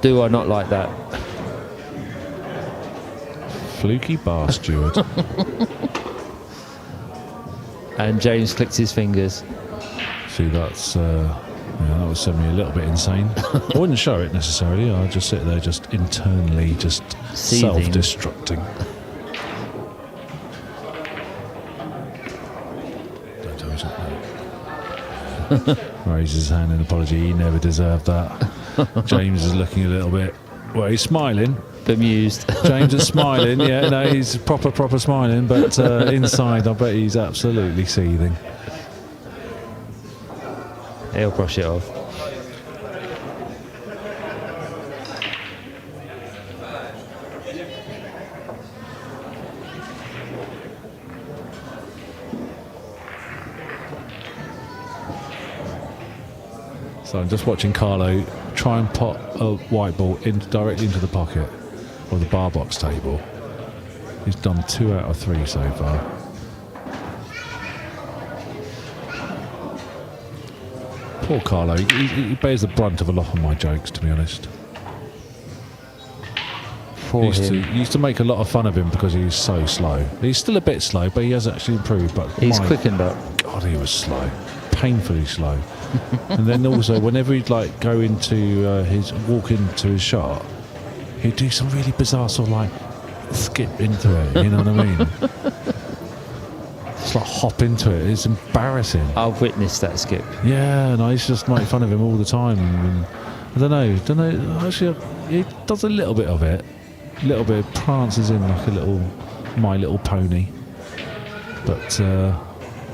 Do I not like that? Fluky bar steward. And James clicked his fingers. See, that's that would send me a little bit insane. I wouldn't show it necessarily. I'd just sit there, just internally, just Seething. self-destructing. Don't tell me something. Raises his hand in apology. He never deserved that. James is looking a little bit. Well, he's smiling. Bemused. James is smiling. Yeah, no, he's proper smiling. But inside, I bet he's absolutely seething. He'll brush it off. So I'm just watching Carlo try and pot a white ball directly into the pocket of the bar box table. He's done 2 out of 3 so far. Poor Carlo, he bears the brunt of a lot of my jokes, to be honest. For He him. used to make a lot of fun of him because he's so slow. He's still a bit slow, but he has actually improved. But He's my quickened up. God, he was slow, painfully slow. And then also, whenever he'd like go into walk into his shot, he'd do some really bizarre sort of like skip into it. You know what I mean? Just like hop into it. It's embarrassing. I've witnessed that skip. Yeah, and I used to just make fun of him all the time. And I don't know. Actually, he does a little bit of it. A little bit, prances in like a little My Little Pony. But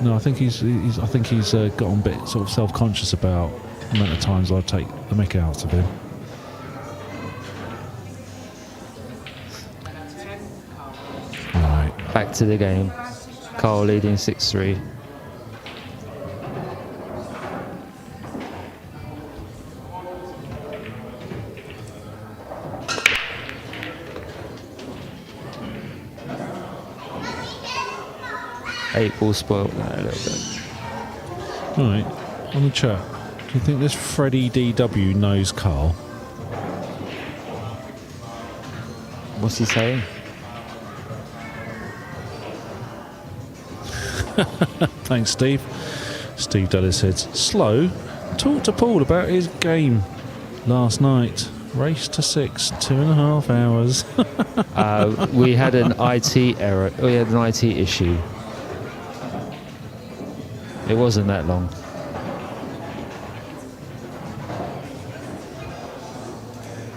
no, I think he's gotten a bit sort of self-conscious about the amount of times I take the mick out of him. Right. Back to the game. Karl leading 6-3. Eight ball spoiled that a little bit. Right. On the chat, do you think this Freddie DW knows Karl? What's he saying? Thanks, Steve. Steve Dulles said, slow. Talk to Paul about his game last night. Race to 6, 2.5 hours. We had an IT error. We had an IT issue. It wasn't that long.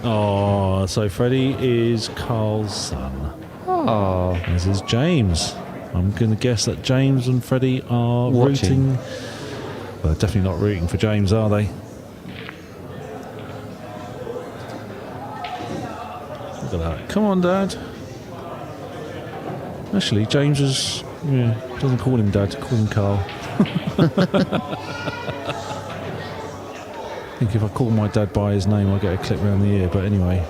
Oh, so Freddie is Karl's son. Oh, This is James. I'm going to guess that James and Freddie are Watching. rooting. Well, they're definitely not rooting for James, are they? Look at that. Come on, Dad. Actually, James is... Yeah, doesn't call him Dad, call him Karl. I think if I call my dad by his name, I'll get a clip round the ear. But anyway.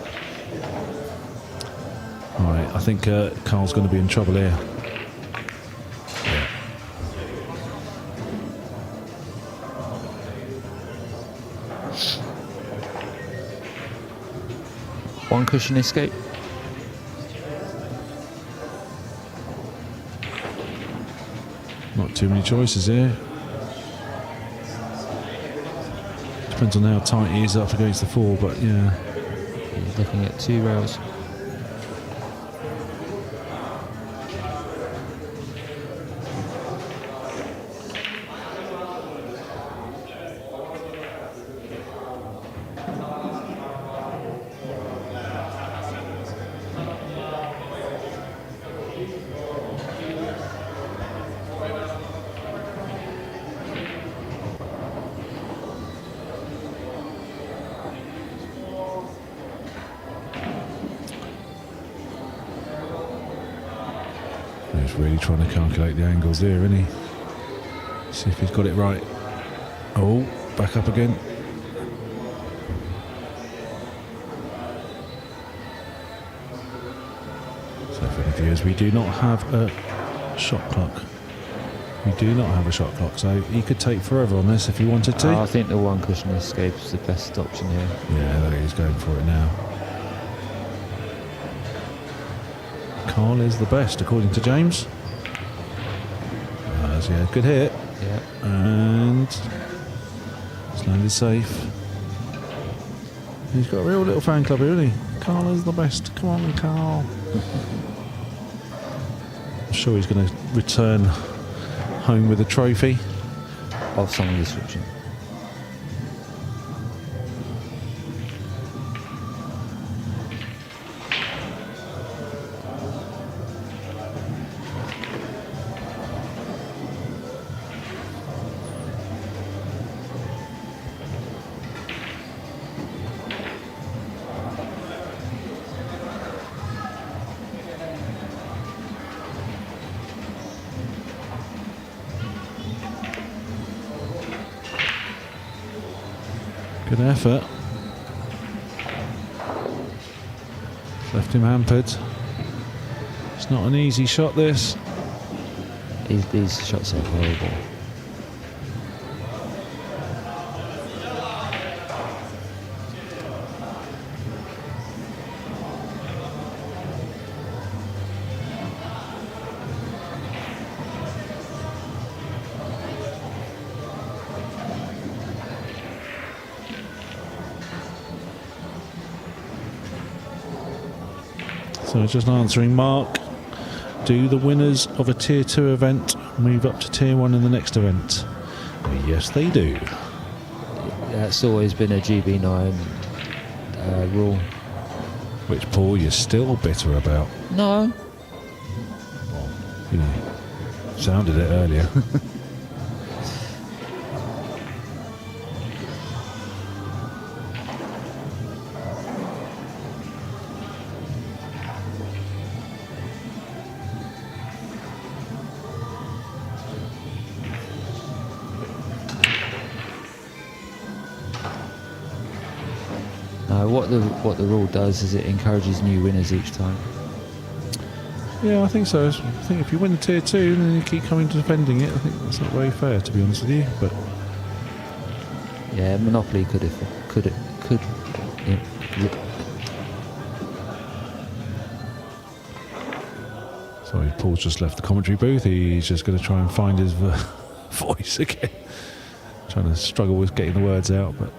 Alright, I think Karl's going to be in trouble here. Yeah. one cushion escape. Not too many choices here. Depends on how tight he is up against the 4, but yeah. He's looking at 2 rails. He's really trying to calculate the angles there, isn't he? See if he's got it right. Oh, back up again. So for the viewers, we do not have a shot clock. We do not have a shot clock, so he could take forever on this if he wanted to. I think the one cushion escape is the best option here. Yeah, look, he's going for it now. Karl is the best, according to James. Yeah, good hit. Yeah. And it's landed safe. He's got a real little fan club here, hasn't he? Karl is the best. Come on, Karl. I'm sure he's going to return home with a trophy. Of some description. Good effort. Left him hampered. It's not an easy shot, this. These shots are horrible. So just answering Mark, do the winners of a tier 2 event move up to tier 1 in the next event? Yes, they do. That's always been a GB9 rule. Which, Paul, you're still bitter about. No. Well, you know, sounded it earlier. What the rule does is it encourages new winners each time. Yeah, I think so. I think if you win the tier 2 and then you keep coming to defending it, I think that's not very fair, to be honest with you. But yeah, Monopoly could. Yeah. Sorry, Paul's just left the commentary booth. He's just going to try and find his voice again. Trying to struggle with getting the words out, but.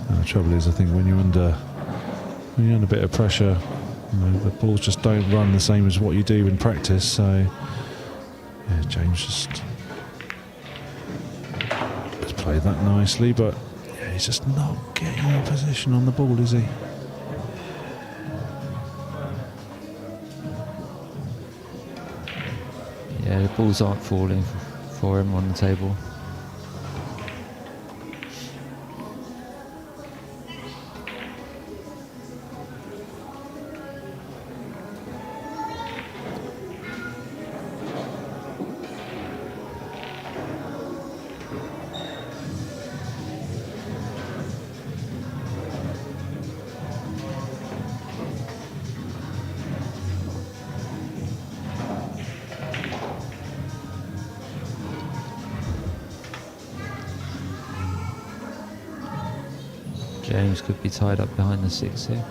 The trouble is, I think when you're under a bit of pressure, you know, the balls just don't run the same as what you do in practice. So, yeah, James just played that nicely, but yeah, he's just not getting in position on the ball, is he? Yeah, the balls aren't falling for him on the table. James could be tied up behind the 6 here.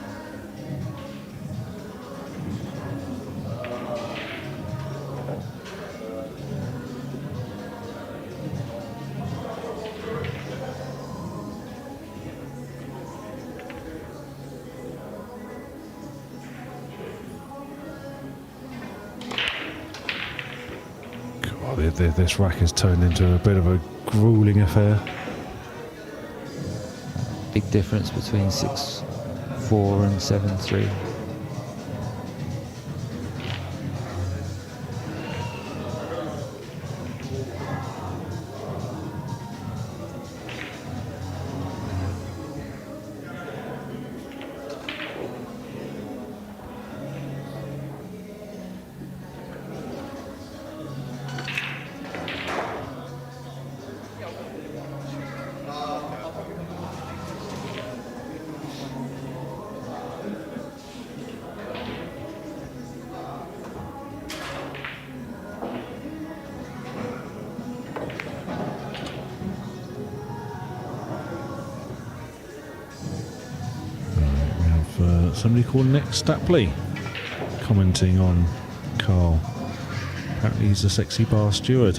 God, this rack has turned into a bit of a grueling affair. Big difference between 6-4 and 7-3. somebody called Nick Stapley commenting on Karl. Apparently he's a sexy bar steward.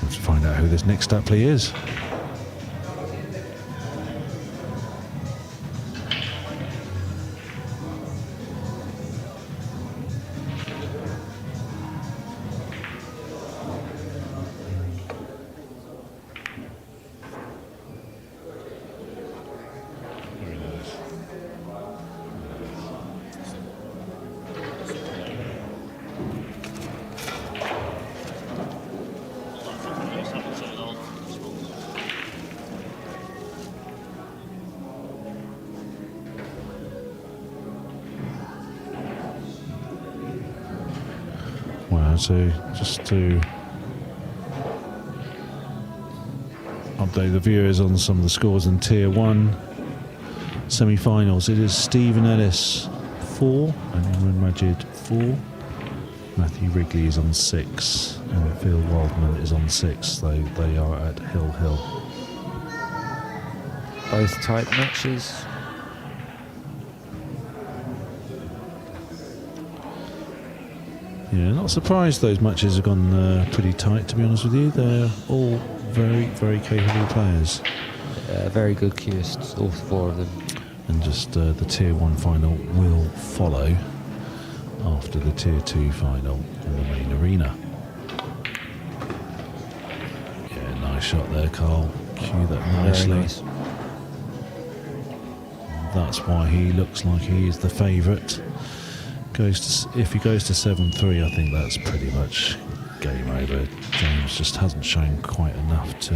Let's find out who this Nick Stapley is. So just to update the viewers on some of the scores in Tier 1 semi-finals, it is Stephen Ellis 4 and Imran Majid 4. Matthew Wrigley is on 6 and Phil Wildman is on 6. They are at Hill Hill. Both tight matches. Yeah, not surprised those matches have gone pretty tight, to be honest with you. They're all very, very capable players. Very good cuists, all 4 of them. And just the Tier 1 final will follow after the Tier 2 final in the main arena. Yeah, nice shot there, Karl. Cue that nicely. Very nice. That's why he looks like he is the favourite. If he goes to 7-3, I think that's pretty much game over. James just hasn't shown quite enough to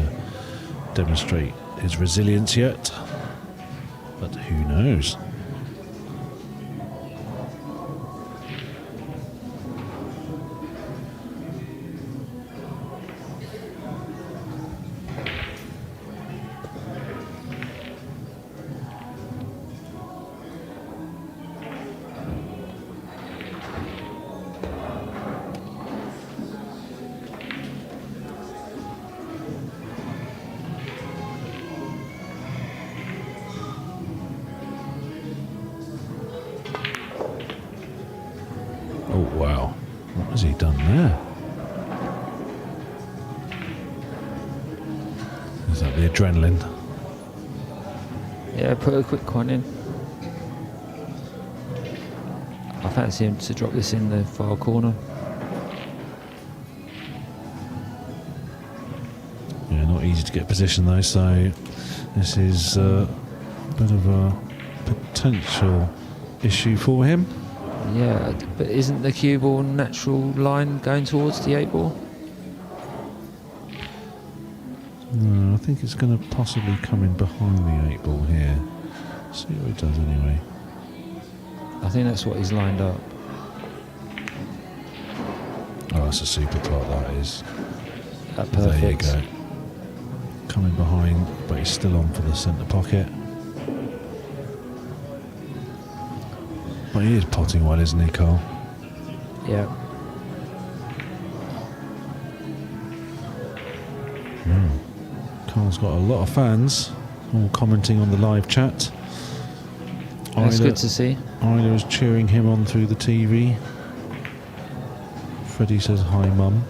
demonstrate his resilience yet, but who knows? Oh wow, what has he done there? Is that the adrenaline? Yeah, put a quick one in. I fancy him to drop this in the far corner. Yeah, not easy to get position though, so this is a bit of a potential issue for him. Yeah, but isn't the cue ball natural line going towards the 8 ball? No, I think it's going to possibly come in behind the 8 ball here. See what he does anyway. I think that's what he's lined up. Oh, that's a super plot, that is. Perfect. There you go. Coming behind, but he's still on for the centre pocket. But he is potting well, isn't he, Karl? Yeah. Karl's got a lot of fans all commenting on the live chat. That's good to see. Isla is cheering him on through the TV. Freddie says, "Hi, Mum."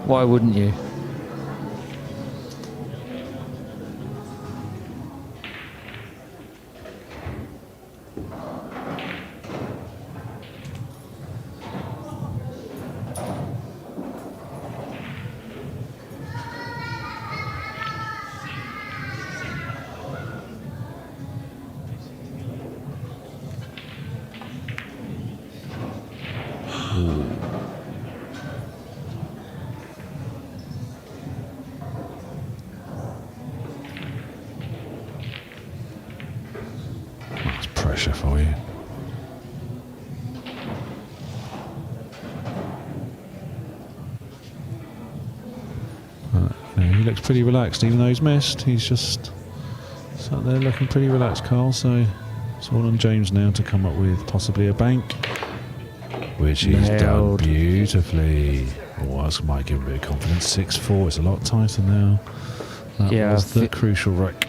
Why wouldn't you? That's pressure for you. He looks pretty relaxed, even though he's missed. He's just sat there looking pretty relaxed, Karl. So it's all on James now to come up with possibly a bank, which he's done Nailed. beautifully. Oh, that might give him a bit of confidence. 6-4, it's a lot tighter now. That Yeah, was the crucial wreck.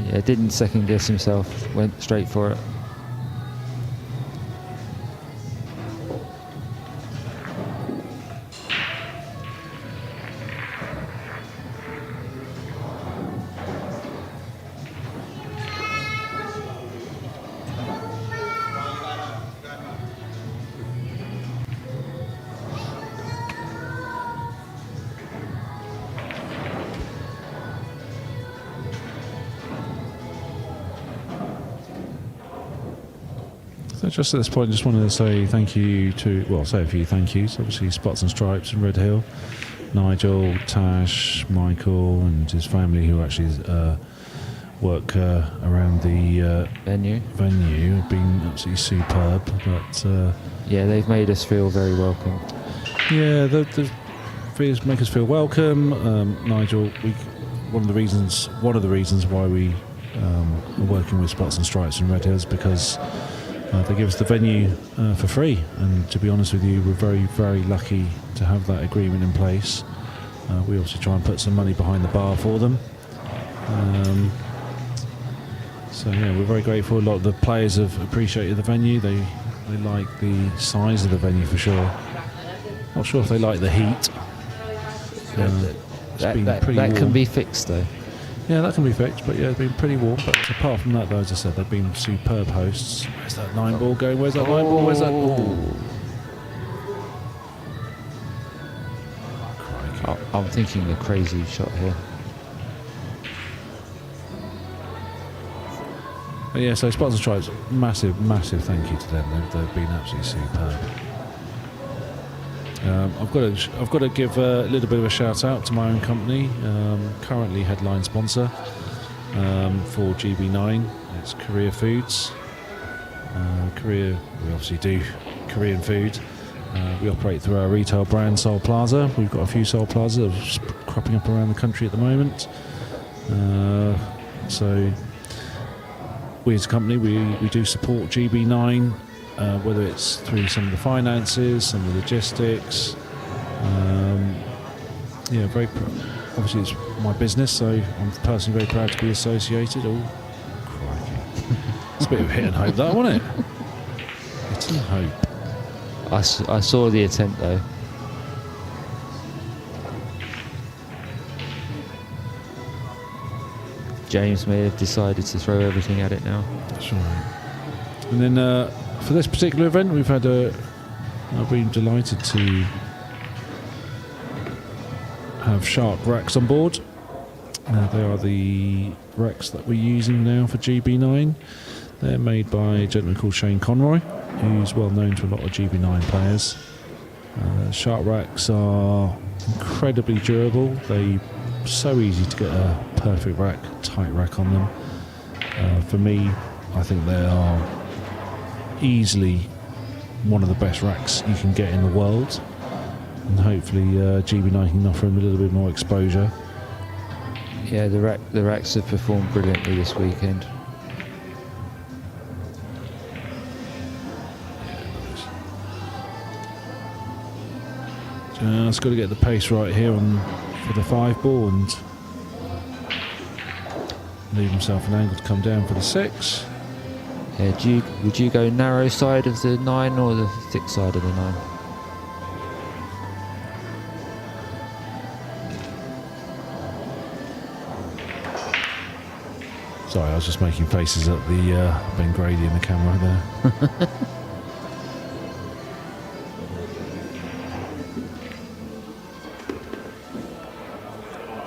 Yeah, didn't second guess himself, went straight for it. So just at this point, just wanted to say thank you to, well, say a few thank yous. Obviously, Spots and Stripes and Red Hill, Nigel, Tash, Michael, and his family who actually work around the Venue. have been absolutely superb. But Yeah, they've made us feel very welcome. yeah, the make us feel welcome. Nigel, one of the reasons why we are working with Spots and Stripes and Red Hill is because they give us the venue for free, and to be honest with you, we're very, very lucky to have that agreement in place. We obviously try and put some money behind the bar for them. So yeah, we're very grateful. A lot of the players have appreciated the venue. They like the size of the venue for sure. Not sure if they like the heat. It's been pretty that warm. can be fixed though. Yeah, that can be fixed, but yeah, it's been pretty warm. But apart from that, though, as I said, they've been superb hosts. Where's that 9 ball going? Where's that 9 ball? Where's that? Crikey. I'm thinking a crazy shot here. But yeah, so Spots and Stripes, massive thank you to them. They've been absolutely superb. I've got to give a little bit of a shout out to my own company, currently headline sponsor for GB9. It's Korea Foods. Korea, we obviously do Korean food. We operate through our retail brand Seoul Plaza. We've got a few Seoul Plazas cropping up around the country at the moment. So we as a company, we do support GB9. Whether it's through some of the finances, some of the logistics, yeah, obviously it's my business, so I'm personally very proud to be associated. Oh, crikey. It's a bit of hit and hope, that, wasn't it? Hit and hope. I saw the attempt though. James may have decided to throw everything at it now. That's right. And then for this particular event, I've been delighted to have Shark racks on board. They are the racks that we're using now for GB9. They're made by a gentleman called Shane Conroy, who's well known to a lot of GB9 players. Shark racks are incredibly durable. They're so easy to get a perfect rack, tight rack on them. For me, I think they are easily one of the best racks you can get in the world, and hopefully GB9 can offer him a little bit more exposure. Yeah, the racks have performed brilliantly this weekend. Just got to get the pace right here for the 5 ball and leave himself an angle to come down for the 6. Yeah, would you go narrow side of the 9 or the thick side of the 9? Sorry, I was just making faces at the Ben Grady in the camera there.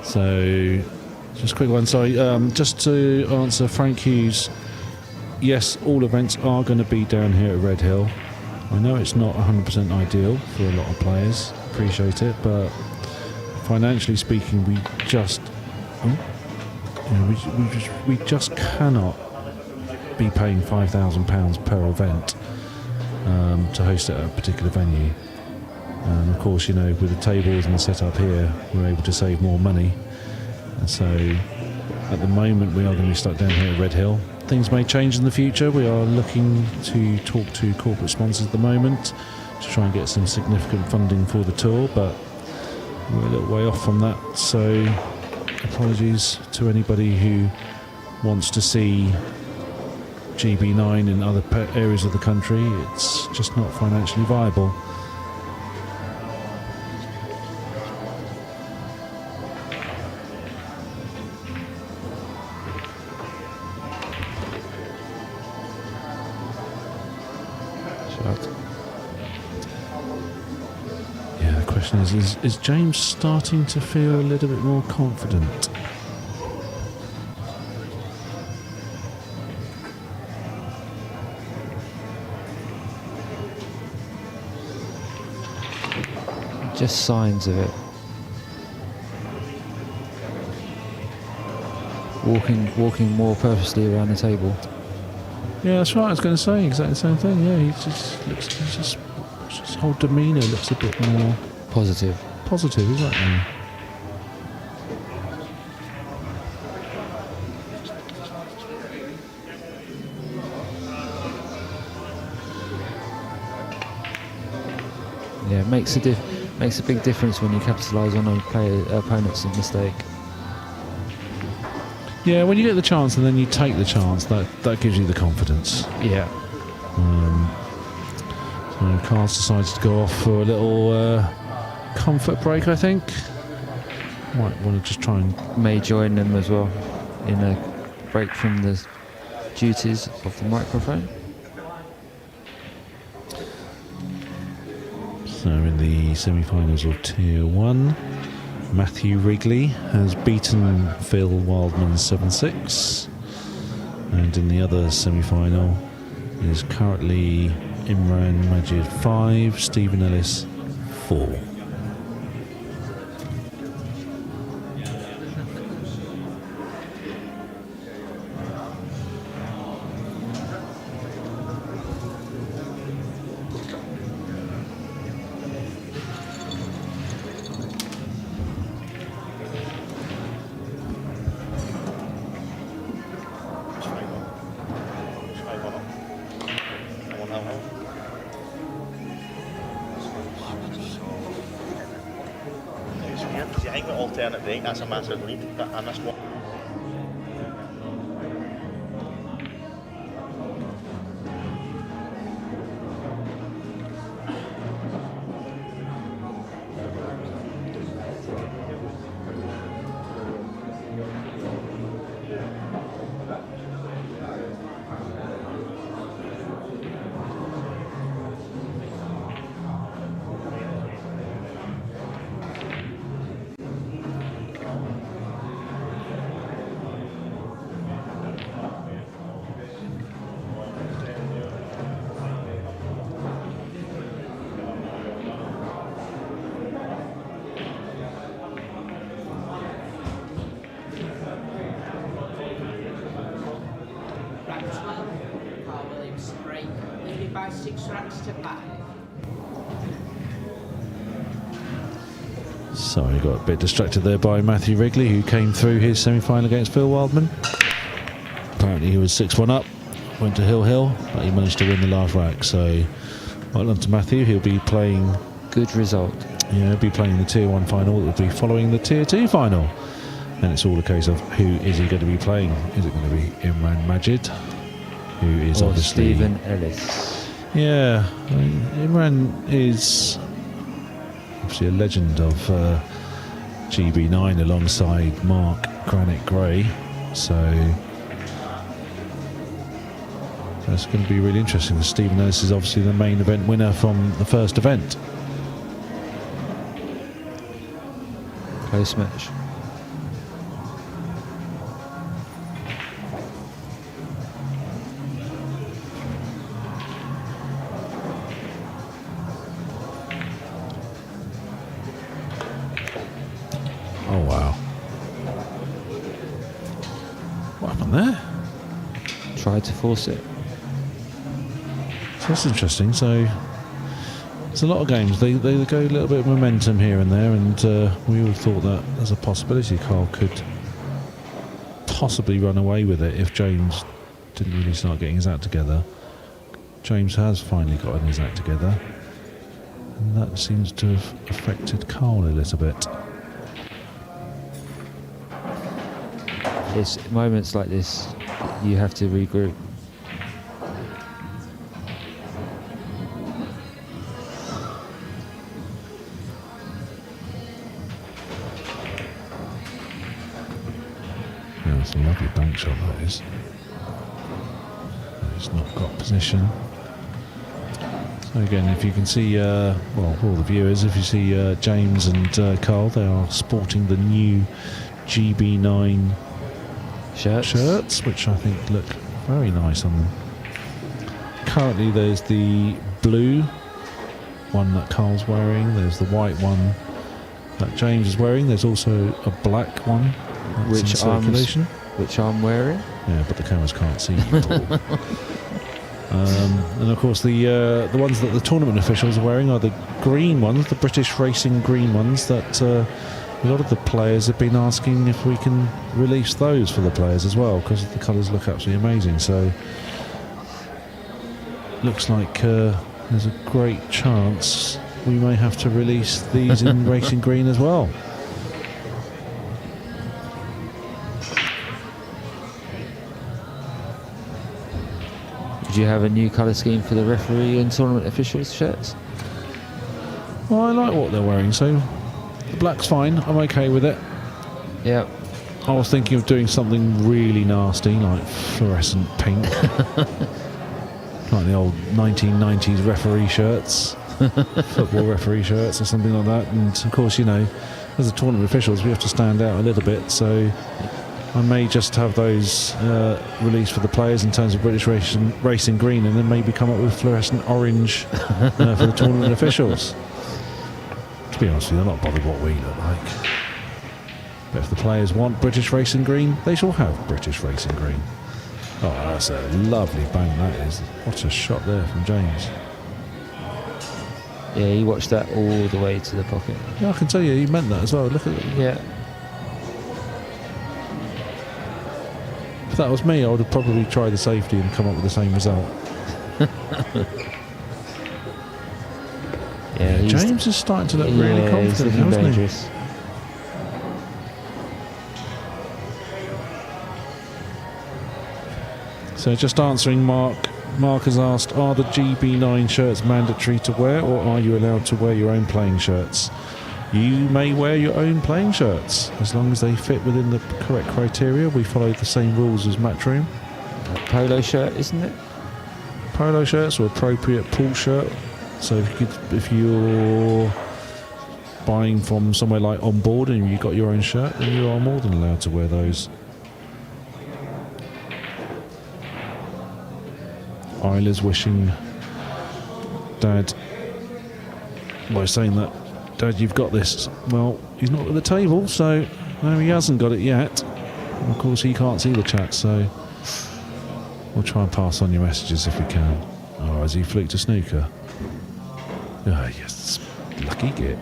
So, just a quick one. Sorry, just to answer Frank Hughes. Yes, all events are going to be down here at Red Hill. I know it's not 100% ideal for a lot of players. Appreciate it, but financially speaking, we just cannot be paying £5,000 per event to host at a particular venue. Of course, you know, with the tables and the setup here, we're able to save more money. And so, at the moment, we are going to be stuck down here at Red Hill. things may change in the future. We are looking to talk to corporate sponsors at the moment to try and get some significant funding for the tour, but we're a little way off from that, so apologies to anybody who wants to see GB9 in other areas of the country. It's just not financially viable. Yeah, the question is James starting to feel a little bit more confident? Just signs of it. Walking more purposely around the table. Yeah, that's right. I was going to say exactly the same thing. Yeah, he just looks. His whole demeanour looks a bit more Positive. positive, exactly. Yeah, makes a big difference when you capitalise on a opponent's mistake. Yeah, when you get the chance and then you take the chance, that gives you the confidence. Yeah. So Karl's decided to go off for a little comfort break, I think. Might want to just try and... May join them as well in a break from the duties of the microphone. So in the semi-finals of Tier 1, Matthew Wrigley has beaten Phil Wildman 7-6. And in the other semi-final is currently Imran Majid 5, Stephen Ellis 4. You ain't got alternate break, that's a massive lead, and that's what. By 6 racks to 5. Sorry, got a bit distracted there by Matthew Wrigley, who came through his semi-final against Phil Wildman. Apparently he was 6-1 up, went to Hill, but he managed to win the last rack. So well done to Matthew. He'll be playing... Good result. Yeah, he'll be playing the Tier 1 final. It will be following the Tier 2 final. And it's all a case of who is he going to be playing. Is it going to be Imran Majid, who is Or obviously... Stephen Ellis. Yeah, I mean, Imran is obviously a legend of GB9 alongside Mark Granite Gray, so that's going to be really interesting. Stephen Ellis is obviously the main event winner from the first event. Close match. Oh wow. What happened there? Tried to force it. So that's interesting. So there's a lot of games. They go a little bit of momentum here and there, and we all thought that there's a possibility Karl could possibly run away with it if James didn't really start getting his act together. James has finally gotten his act together, and that seems to have affected Karl a little bit. It's moments like this you have to regroup. Yeah, it's a lovely bank shot that is. He's not got position. So again, if you can see, well, all the viewers, if you see James and Karl, they are sporting the new GB9 shirts, which I think look very nice on them. Currently there's the blue one that Karl's wearing, there's the white one that James is wearing, there's also a black one that's in circulation. Which I'm wearing. Yeah, but the cameras can't see you, Paul. And of course the ones that the tournament officials are wearing are the green ones, the British Racing green ones that a lot of the players have been asking if we can release those for the players as well, because the colours look absolutely amazing. So looks like there's a great chance we may have to release these in racing green as well. Would you have a new colour scheme for the referee and tournament officials shirts? Well, I like what they're wearing, so the black's fine. I'm okay with it. Yeah. I was thinking of doing something really nasty, like fluorescent pink, like the old 1990s referee shirts, football referee shirts or something like that. And of course, you know, as the tournament officials, we have to stand out a little bit, so I may just have those released for the players in terms of British Racing green, and then maybe come up with fluorescent orange for the tournament officials. To be honest with you, they're not bothered what we look like. But if the players want British Racing green, they shall have British Racing green. Oh, that's a lovely bang that is. What a shot there from James. Yeah, he watched that all the way to the pocket. Yeah, I can tell you, he meant that as well. Look at it. Yeah. If that was me, I would have probably tried the safety and come up with the same result. Yeah, James is starting to look really confident now, isn't he? dangerous. So just answering Mark. Mark has asked, are the GB9 shirts mandatory to wear, or are you allowed to wear your own playing shirts? You may wear your own playing shirts as long as they fit within the correct criteria. We follow the same rules as Matchroom. A polo shirt, isn't it? Polo shirts or appropriate pool shirt. So if you're buying from somewhere like On Board and you've got your own shirt, then you are more than allowed to wear those. Isla's wishing Dad, by saying that, Dad, you've got this. Well, he's not at the table, so no, he hasn't got it yet. And of course, he can't see the chat, so we'll try and pass on your messages if we can. Oh, has he fluked a snooker? Ah, yes, lucky git.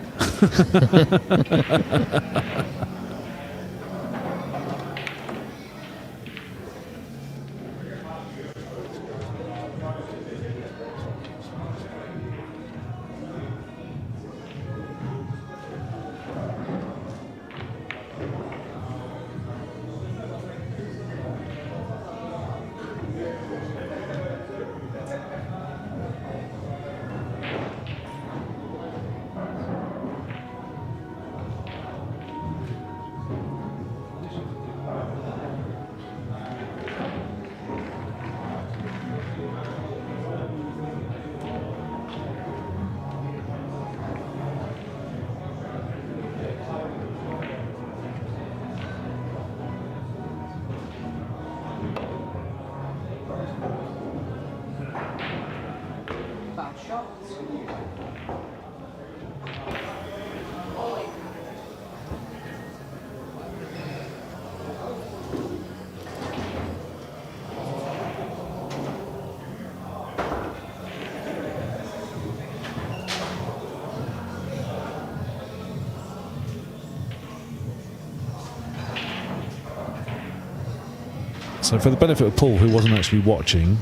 So for the benefit of Paul, who wasn't actually watching,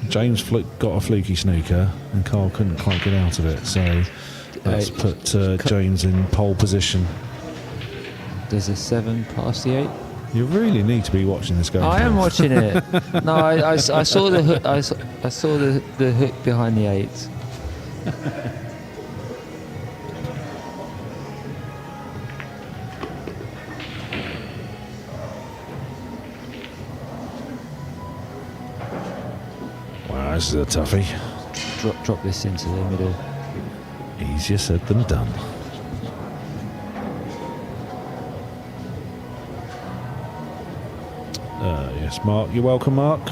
James got a fluky snooker and Karl couldn't quite get out of it. So let's put James in pole position. Does a 7 pass the 8? You really need to be watching this game. I am watching it. No, I saw the hook. I saw the hook behind the 8. Wow, this is a toughie. Drop this into the middle. Easier said than done. Yes, Mark, you're welcome, Mark.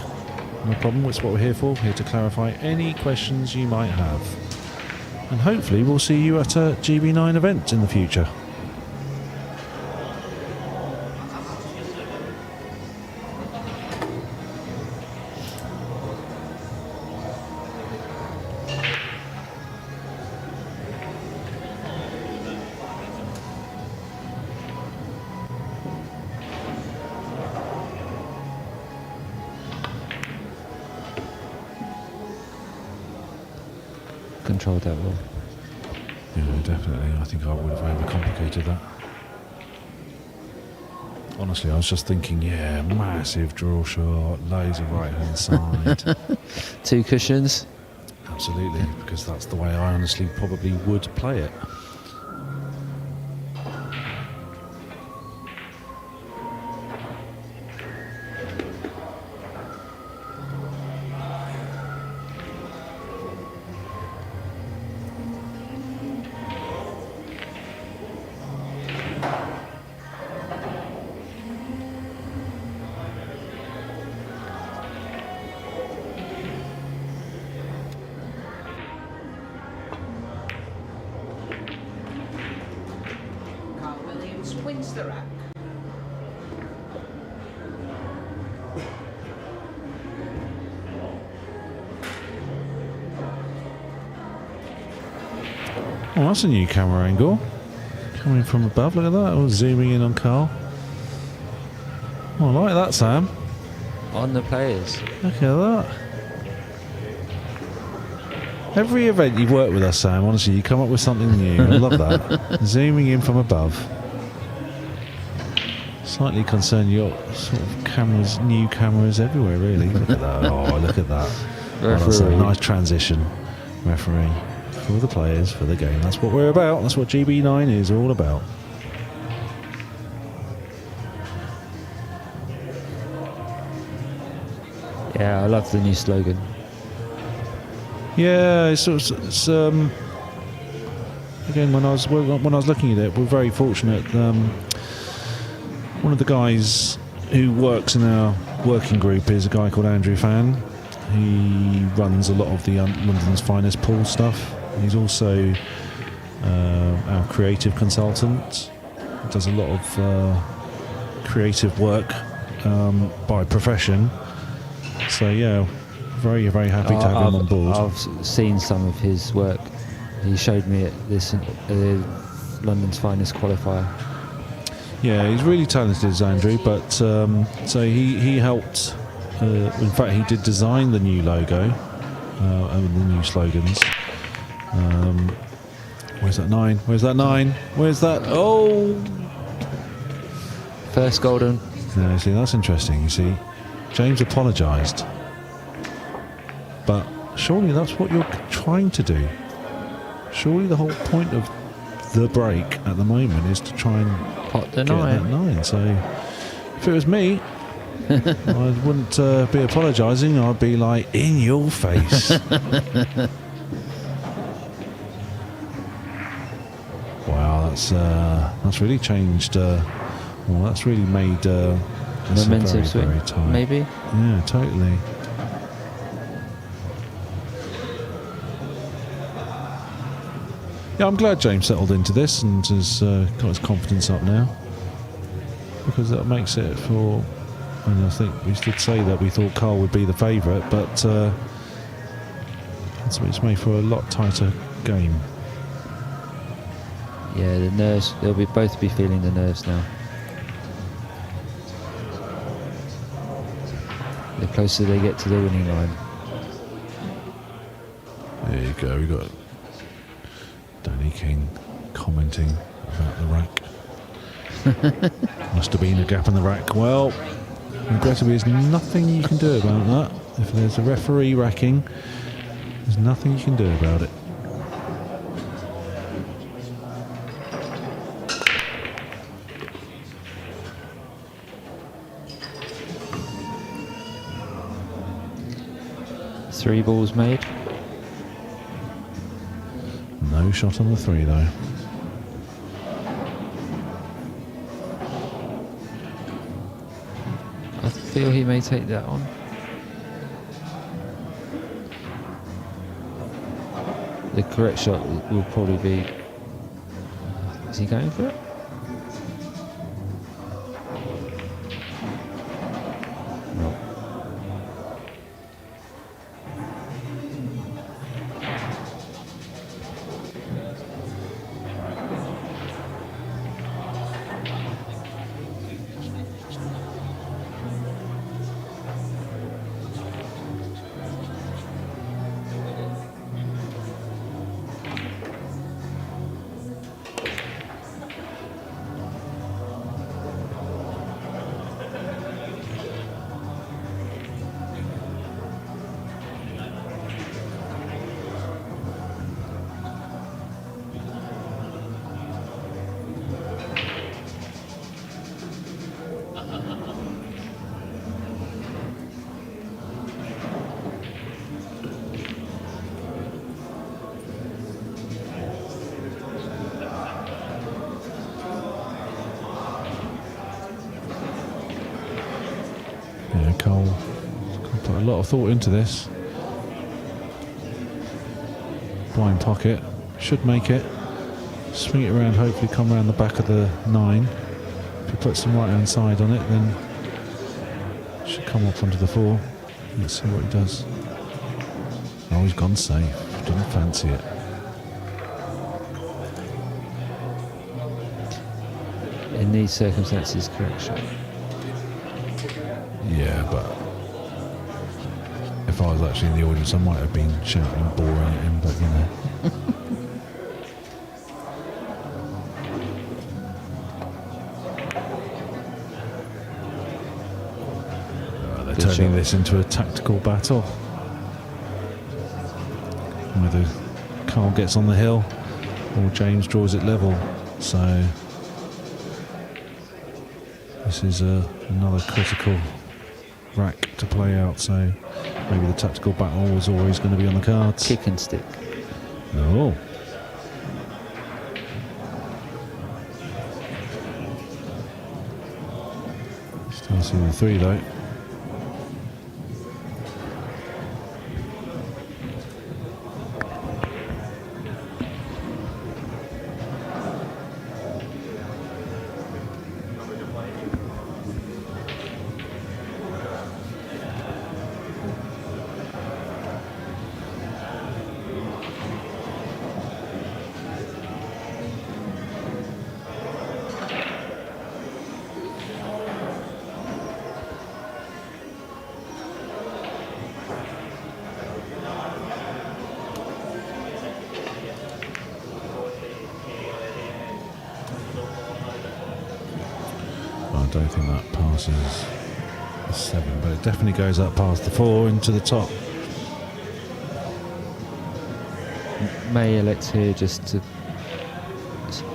No problem, it's what we're here for, here to clarify any questions you might have. And hopefully we'll see you at a GB9 event in the future. Controlled that well. Yeah, definitely. I think I would have overcomplicated that. Honestly, I was just thinking, yeah, massive draw shot, loads of right hand side. 2 cushions. Absolutely, because that's the way I honestly probably would play it. Carl Williams wins the rack. Oh, that's a new camera angle. Coming from above, look at that. Oh, zooming in on Karl. Oh, I like that, Sam. On the players. Look at that. Every event you've worked with us, Sam, honestly, you come up with something new. I love that. Zooming in from above. Slightly concerned you're sort of cameras, new cameras everywhere, really. Look at that. Oh, look at that. Oh, that's a nice transition. Referee. For the players, for the game. That's what we're about. That's what GB9 is all about. Yeah, I love the new slogan. Yeah, it's again, when I was looking at it, we're very fortunate. One of the guys who works in our working group is a guy called Andrew Fan. He runs a lot of the London's Finest pool stuff. He's also our creative consultant. He does a lot of creative work by profession. So yeah, very, very happy to have him on board. I've seen some of his work. He showed me at this London's Finest qualifier. Yeah, he's really talented, Andrew. But so he helped. In fact, he did design the new logo and the new slogans. Where's that 9? Where's that 9? Where's that? Oh! First golden. Yeah, see, that's interesting. You see, James apologised. But surely that's what you're trying to do. Surely the whole point of the break at the moment is to try and Pot the get 9. that 9. So if it was me, I wouldn't be apologising. I'd be like, in your face. Wow, that's really changed. Well, that's really made this Momentum very, swing, very tight. maybe. Yeah, totally. Yeah, I'm glad James settled into this and has got his confidence up now, because that makes it for. And I think we did say that we thought Karl would be the favourite, but it's made for a lot tighter game. Yeah, the nerves. They'll both be feeling the nerves now. the closer they get to the winning line. There you go. We got Danny King commenting about the rack. Must have been a gap in the rack. Well, regrettably, there's nothing you can do about that. If there's a referee racking, there's nothing you can do about it. Three balls made. No shot on the 3 though. I feel he may take that on. The correct shot will probably be... Is he going for it? No. Yeah, Karl put a lot of thought into this. Blind pocket, should make it. Swing it around, hopefully come around the back of the 9. If he puts some right hand side on it, then it should come up onto the 4. Let's see what he does. Oh, he's gone safe. Didn't fancy it. In these circumstances, correct shot. Yeah, but if I was actually in the audience, I might have been shouting and boring at him, but you know. They're Good turning shot. this into a tactical battle. Whether Karl gets on the hill or James draws it level. So this is another critical rack to play out, so maybe the tactical battle was always going to be on the cards. Kick and stick. No. Still see the 3 though. I don't think that passes the 7, but it definitely goes up past the 4 into the top. May elect here just to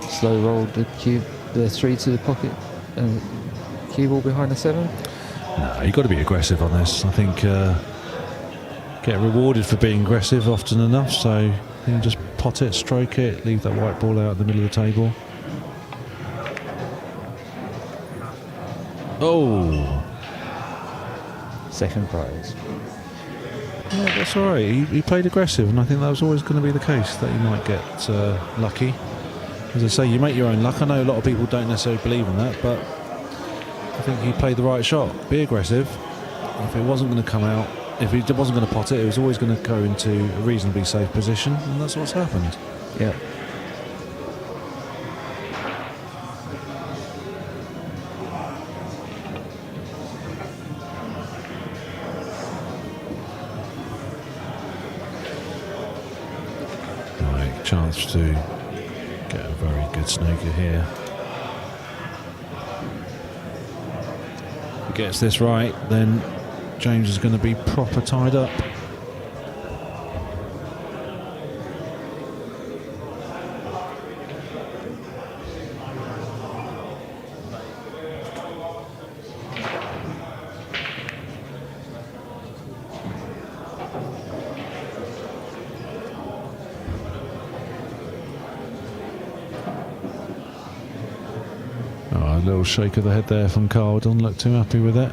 slow roll the cube, the 3 to the pocket, and cue ball behind the 7. No, you've got to be aggressive on this. I think get rewarded for being aggressive often enough, so you can just pot it, stroke it, leave that white ball out in the middle of the table. Oh! Second prize. Yeah, that's all right. He played aggressive, and I think that was always going to be the case, that he might get lucky. As I say, you make your own luck. I know a lot of people don't necessarily believe in that, but I think he played the right shot. Be aggressive. If it wasn't going to come out, if he wasn't going to pot it, it was always going to go into a reasonably safe position, and that's what's happened. Yeah. chance to get a very good snooker here. If he gets this right, then James is going to be proper tied up. A little shake of the head there from Karl. Doesn't look too happy with it.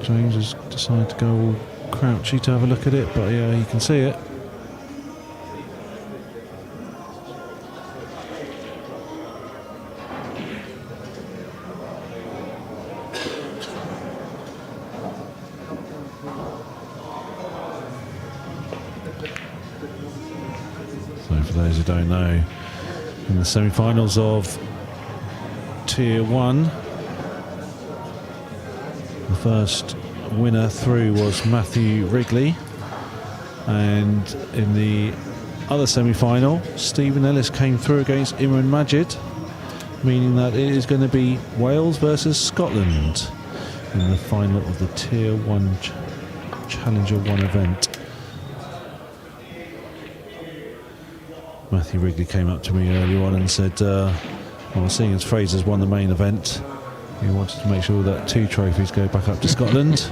James has decided to go all crouchy to have a look at it, but yeah, you can see it. So for those who don't know, in the semi-finals of Tier 1, the first winner through was Matthew Wrigley, and in the other semi-final Stephen Ellis came through against Imran Majid, meaning that it is going to be Wales versus Scotland in the final of the Tier 1 Challenger 1 event. Matthew Wrigley came up to me earlier on and said, well, seeing as Fraser's won the main event, he wanted to make sure that 2 trophies go back up to Scotland.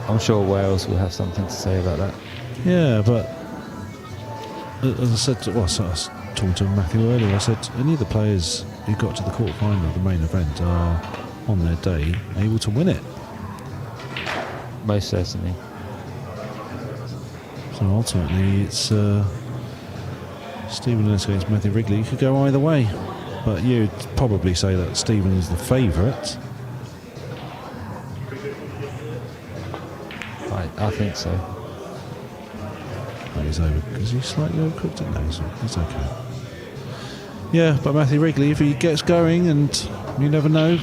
I'm sure Wales will have something to say about that. Yeah, but as I said, I was talking to Matthew earlier, I said any of the players who got to the quarter-final of the main event are, on their day, able to win it. Most certainly. So ultimately, it's Stephen Ellis against Matthew Wrigley. You could go either way, but you'd probably say that Stephen is the favourite. I think so. But he's over because he's slightly overcooked it now, so he's okay. Yeah, but Matthew Wrigley, if he gets going, and you never know,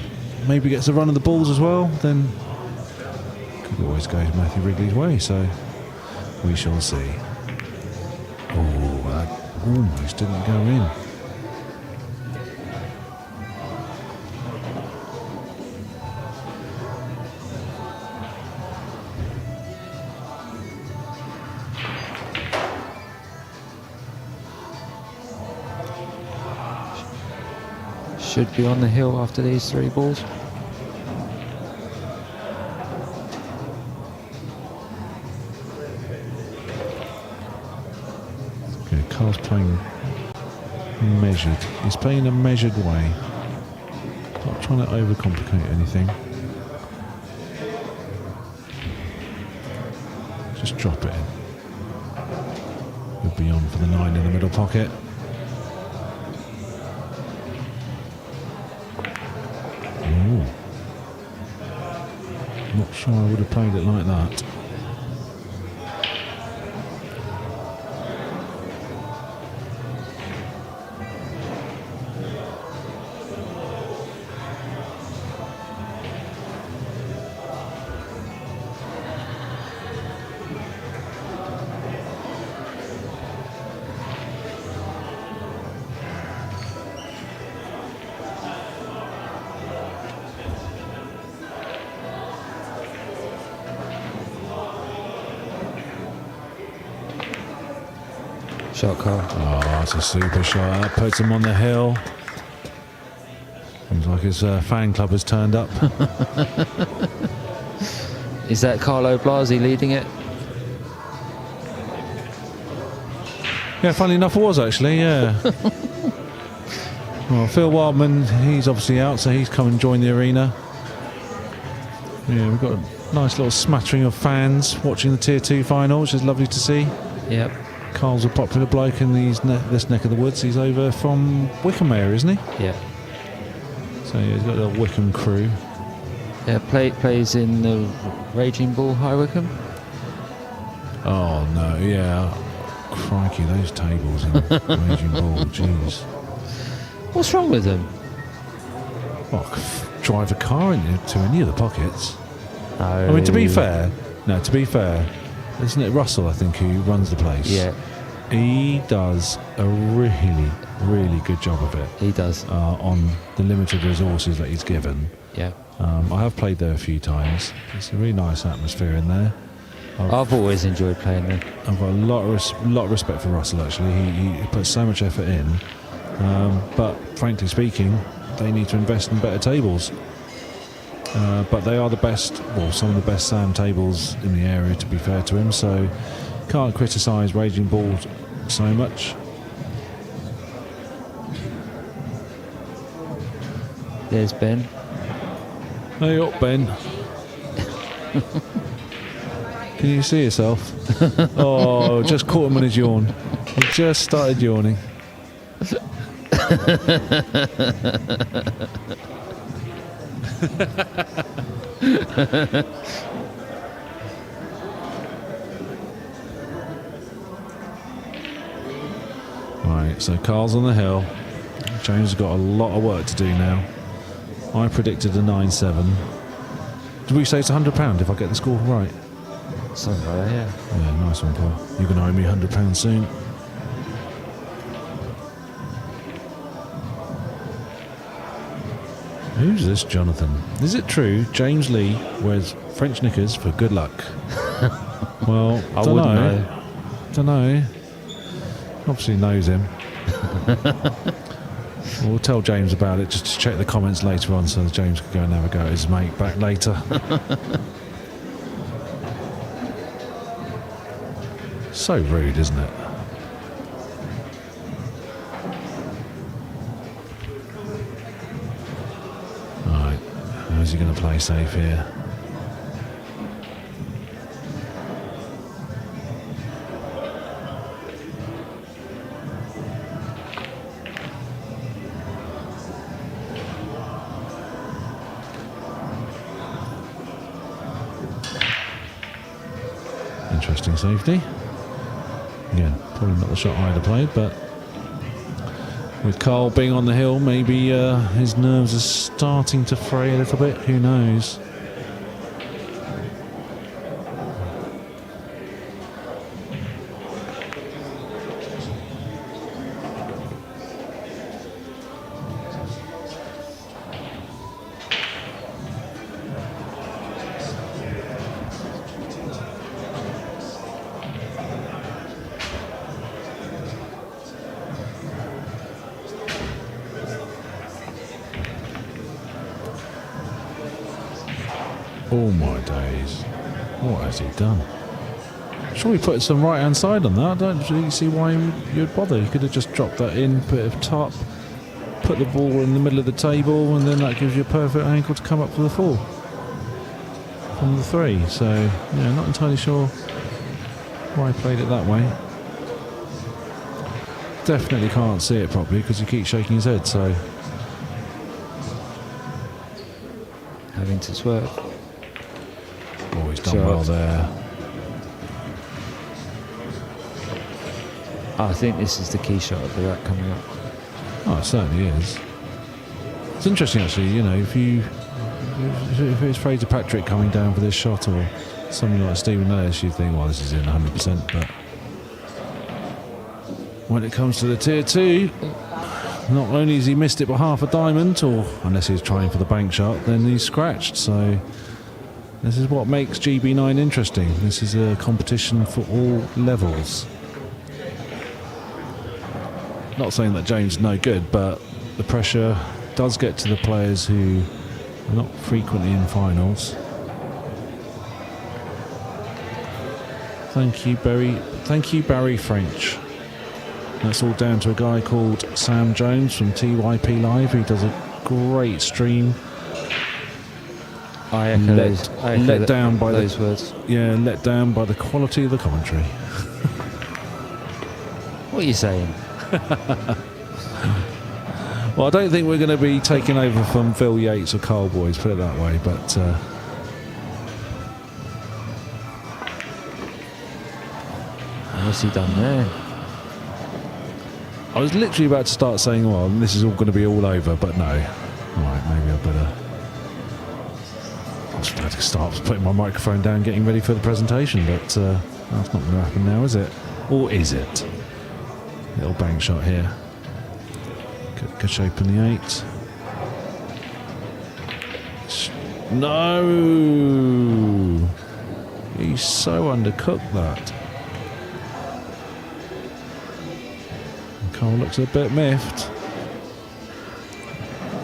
maybe gets a run of the balls as well, then could always go Matthew Wrigley's way. So we shall see. Oh, that almost didn't go in. Should be on the hill after these 3 balls. Okay, Karl's playing measured. He's playing a measured way. Not trying to overcomplicate anything. Just drop it in. He'll be on for the 9 in the middle pocket. Ooh. Not sure I would have played it like that. Shot, Karl. Oh, that's a super shot. That puts him on the hill. Seems like his fan club has turned up. Is that Carlo Blasi leading it? Yeah, funny enough it was actually, yeah. Well, Phil Wildman, he's obviously out, so he's come and joined the arena. Yeah, we've got a nice little smattering of fans watching the Tier 2 final, which is lovely to see. Yep. Karl's a popular bloke in this neck of the woods. He's over from Wickham area, isn't he? Yeah. So yeah, he's got a little Wickham crew. Yeah, plays in the Raging Bull High Wycombe. Oh no, yeah. Crikey, those tables in Raging Bull, jeez. What's wrong with them? Well, drive a car into any of the pockets. No. I mean, to be fair, isn't it Russell, I think, who runs the place? Yeah, He does a really, really good job of it he does. on the limited resources that he's given. Yeah. I have played there a few times. It's a really nice atmosphere in there. I've always enjoyed playing there. I've got a lot of respect for Russell, actually. He puts so much effort in. But frankly speaking, they need to invest in better tables. But they are the best, well, some of the best SAM tables in the area, to be fair to him. So can't criticise Raging Bull so much. There's Ben. Hey up, Ben. Can you see yourself? Oh, just caught him on his yawn. He just started yawning. Right, so Karl's on the hill. James has got a lot of work to do now. I predicted a 9-7. Did we say it's £100 if I get the score right? Something like that, yeah. Yeah, nice one, Paul. You're going to owe me £100 soon. Who's this Jonathan? Is it true James Lee wears French knickers for good luck? Well, I wouldn't know. Don't know. Obviously knows him. We'll tell James about it just to check the comments later on, so James can go and have a go at his mate back later. So rude, isn't it? Alright, how's he going to play safe here? Interesting safety. Again, probably not the shot I'd have played, but with Karl being on the hill, maybe his nerves are starting to fray a little bit. Who knows? Oh my days. What has he done? Sure, he put some right hand side on that. I don't really see why you'd bother. You could have just dropped that in, bit of top, put the ball in the middle of the table, and then that gives you a perfect angle to come up for the 4 from the 3. So, yeah, not entirely sure why he played it that way. Definitely can't see it properly because he keeps shaking his head, so Having to swerve. oh, he's done well there. I think this is the key shot of the rack coming up. Oh, it certainly is. It's interesting, actually. You know, if it's Fraser Patrick coming down for this shot, or something like Stephen Ellis, you think, well, this is in 100%. But when it comes to the tier 2, not only has he missed it by half a diamond, or unless he was trying for the bank shot, then he's scratched. So this is what makes GB9 interesting. This is a competition for all levels. Not saying that James is no good, but the pressure does get to the players who are not frequently in finals. Thank you, Barry. Thank you, Barry French. That's all down to a guy called Sam Jones from TYPLive, who does a great stream. I echo those. I echo let down by those words. Yeah, let down by the quality of the commentary. What are you saying? Well, I don't think we're going to be taking over from Phil Yates or Karl Boys, put it that way, but What's he done there? I was literally about to start saying, well, this is all going to be all over, but no. Right, maybe I better... I was about to start putting my microphone down, getting ready for the presentation, but That's not going to happen now, is it? Or is it? Little bank shot here. Good shape in the 8. No! He's so undercooked that. And Karl looks a bit miffed. In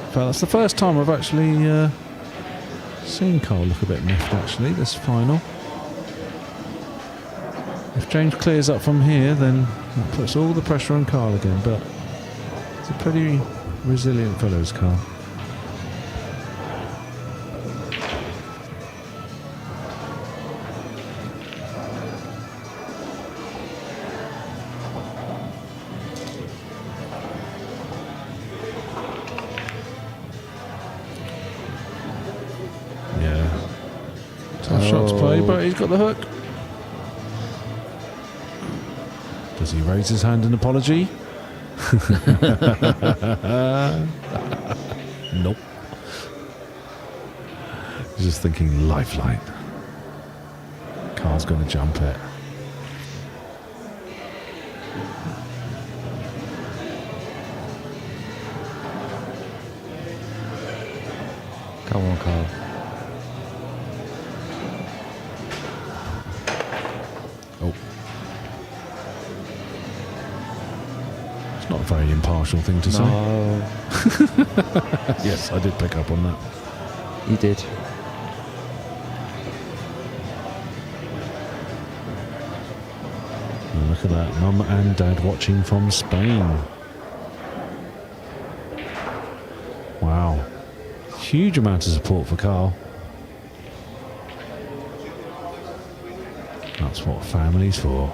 fact, that's the first time I've actually seen Karl look a bit miffed, actually, this final. If James clears up from here, then that puts all the pressure on Karl again, but he's a pretty resilient fellow, is Karl. Yeah. Tough shots played, but he's got the hook. Does he raise his hand in apology? Nope. He's just thinking lifeline. Karl's going to jump it. Come on, Karl. Oh. It's not a very impartial thing to say. No, Yes, I did pick up on that. you did. And look at that, Mum and Dad watching from Spain. Wow. Huge amount of support for Karl. That's what family's for.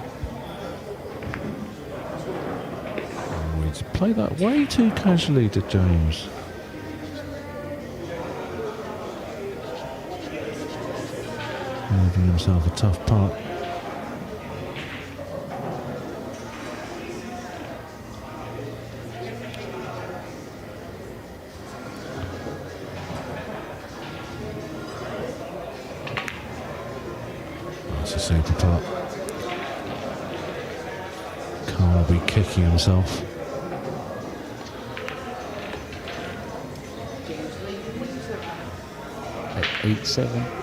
Oh, he's played that way too casually to James. Giving himself a tough putt. That's a super putt. Karl will be kicking himself. At 8-7.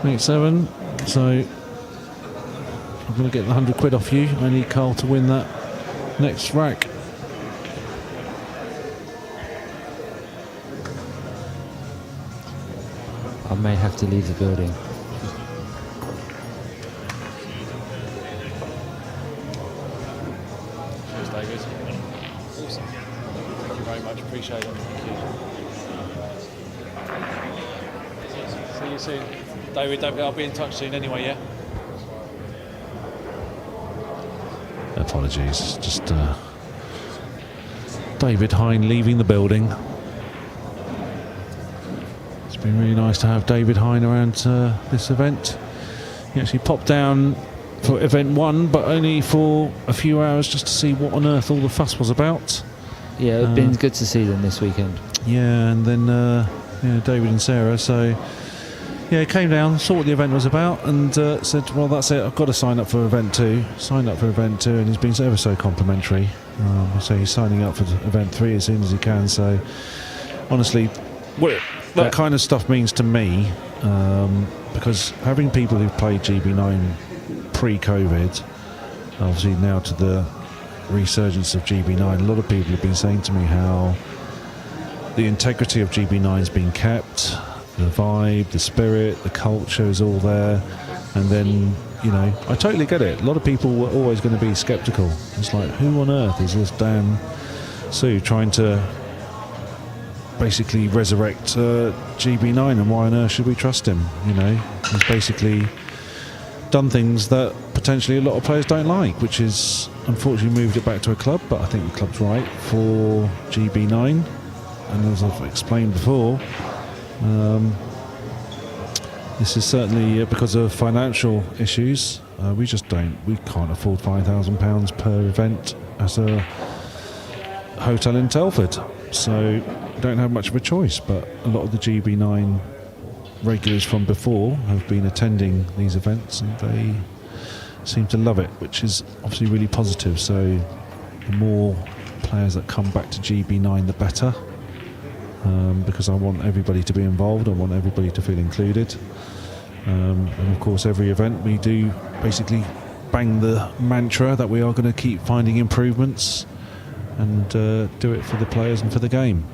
8-7. So I'm going to get the 100 quid off you. I need Karl to win that next rack. I may have to leave the building. Cheers, David. Awesome. Thank you very much. Appreciate it. Thank you. See you soon. David, I'll be in touch soon anyway, yeah? Apologies, just David Hine leaving the building. It's been really nice to have David Hine around this event. He actually popped down for event 1, but only for a few hours just to see what on earth all the fuss was about. Yeah, it's been good to see them this weekend. Yeah, and then yeah, David and Sarah, so yeah, came down, saw what the event was about, and said, well, that's it, I've got to sign up for event 2. Signed up for event 2, and he's been ever so complimentary. So he's signing up for event 3 as soon as he can. So honestly, what that kind of stuff means to me, because having people who've played GB9 pre-COVID, obviously now to the resurgence of GB9, a lot of people have been saying to me how the integrity of GB9 has been kept. The vibe, the spirit, the culture is all there. And then, you know, I totally get it. A lot of people were always going to be sceptical. It's like, who on earth is this damn Sue trying to basically resurrect GB9, and why on earth should we trust him? You know, he's basically done things that potentially a lot of players don't like, which is unfortunately moved it back to a club, but I think the club's right for GB9. And as I've explained before, this is certainly because of financial issues. We can't afford £5,000 per event as a hotel in Telford, so we don't have much of a choice. But a lot of the GB9 regulars from before have been attending these events, and seem to love it, which is obviously really positive. So the more players that come back to GB9, the better, because I want everybody to be involved. I want everybody to feel included. And of course, every event we do basically bang the mantra that we are going to keep finding improvements and do it for the players and for the game.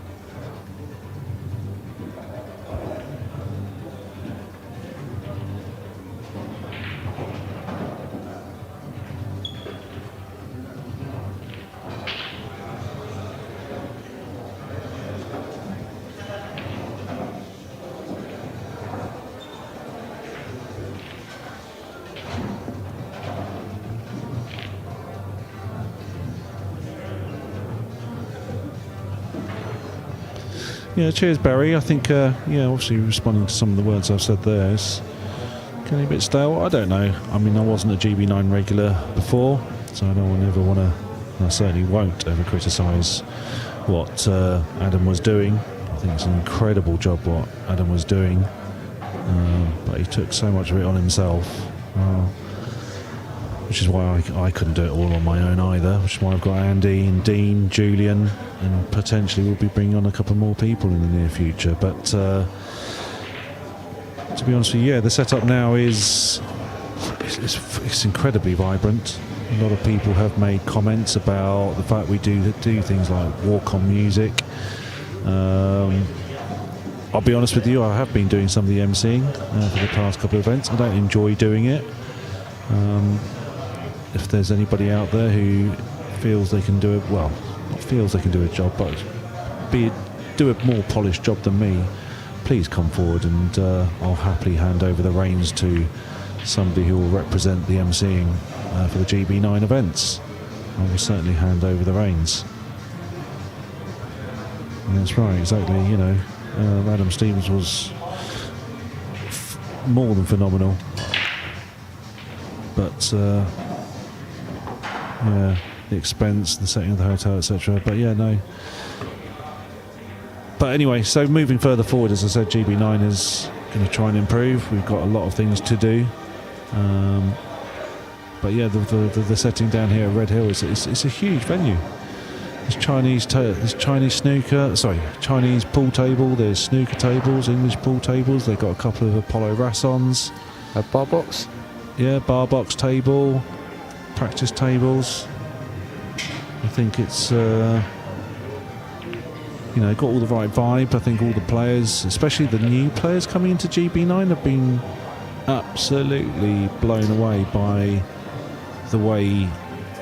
Yeah, cheers, Barry. I think, obviously responding to some of the words I've said there is getting a bit stale. I don't know. I mean, I wasn't a GB9 regular before, so I don't ever want to, I certainly won't ever criticise what Adam was doing. I think it's an incredible job what Adam was doing, but he took so much of it on himself, which is why I couldn't do it all on my own either, which is why I've got Andy and Dean, Julian, and potentially we'll be bringing on a couple more people in the near future. But to be honest with you, yeah, the setup now is it's incredibly vibrant. A lot of people have made comments about the fact we do things like walk-on music. I'll be honest with you, I have been doing some of the emceeing for the past couple of events. I don't enjoy doing it. If there's anybody out there who feels they can do it, well, not feels they can do a job, but do a more polished job than me, please come forward and I'll happily hand over the reins to somebody who will represent the emceeing for the GB9 events. I will certainly hand over the reins. And that's right, exactly. You know, Adam Stevens was more than phenomenal, but yeah, the expense, the setting of the hotel, etc. But yeah, no. But anyway, so moving further forward, as I said, GB9 is going to try and improve. We've got a lot of things to do. But yeah, the setting down here at Red Hill is it's a huge venue. There's Chinese snooker, Chinese pool table. There's snooker tables, English pool tables. They've got a couple of Apollo Rassons. A bar box? Yeah, bar box table, practice tables. I think it's got all the right vibe. I think all the players, especially the new players coming into GB9, have been absolutely blown away by the way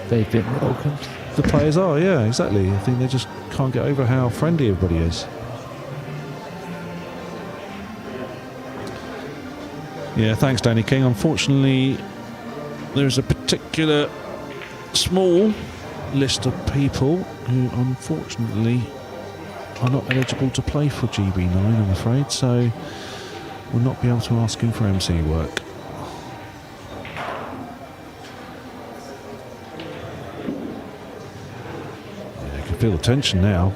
they've been welcomed. The players are, yeah, exactly. I think they just can't get over how friendly everybody is. Yeah, thanks, Danny King. Unfortunately, there's a particular small list of people who, unfortunately, are not eligible to play for GB9, I'm afraid, so we'll not be able to ask him for MC work. Feel the tension now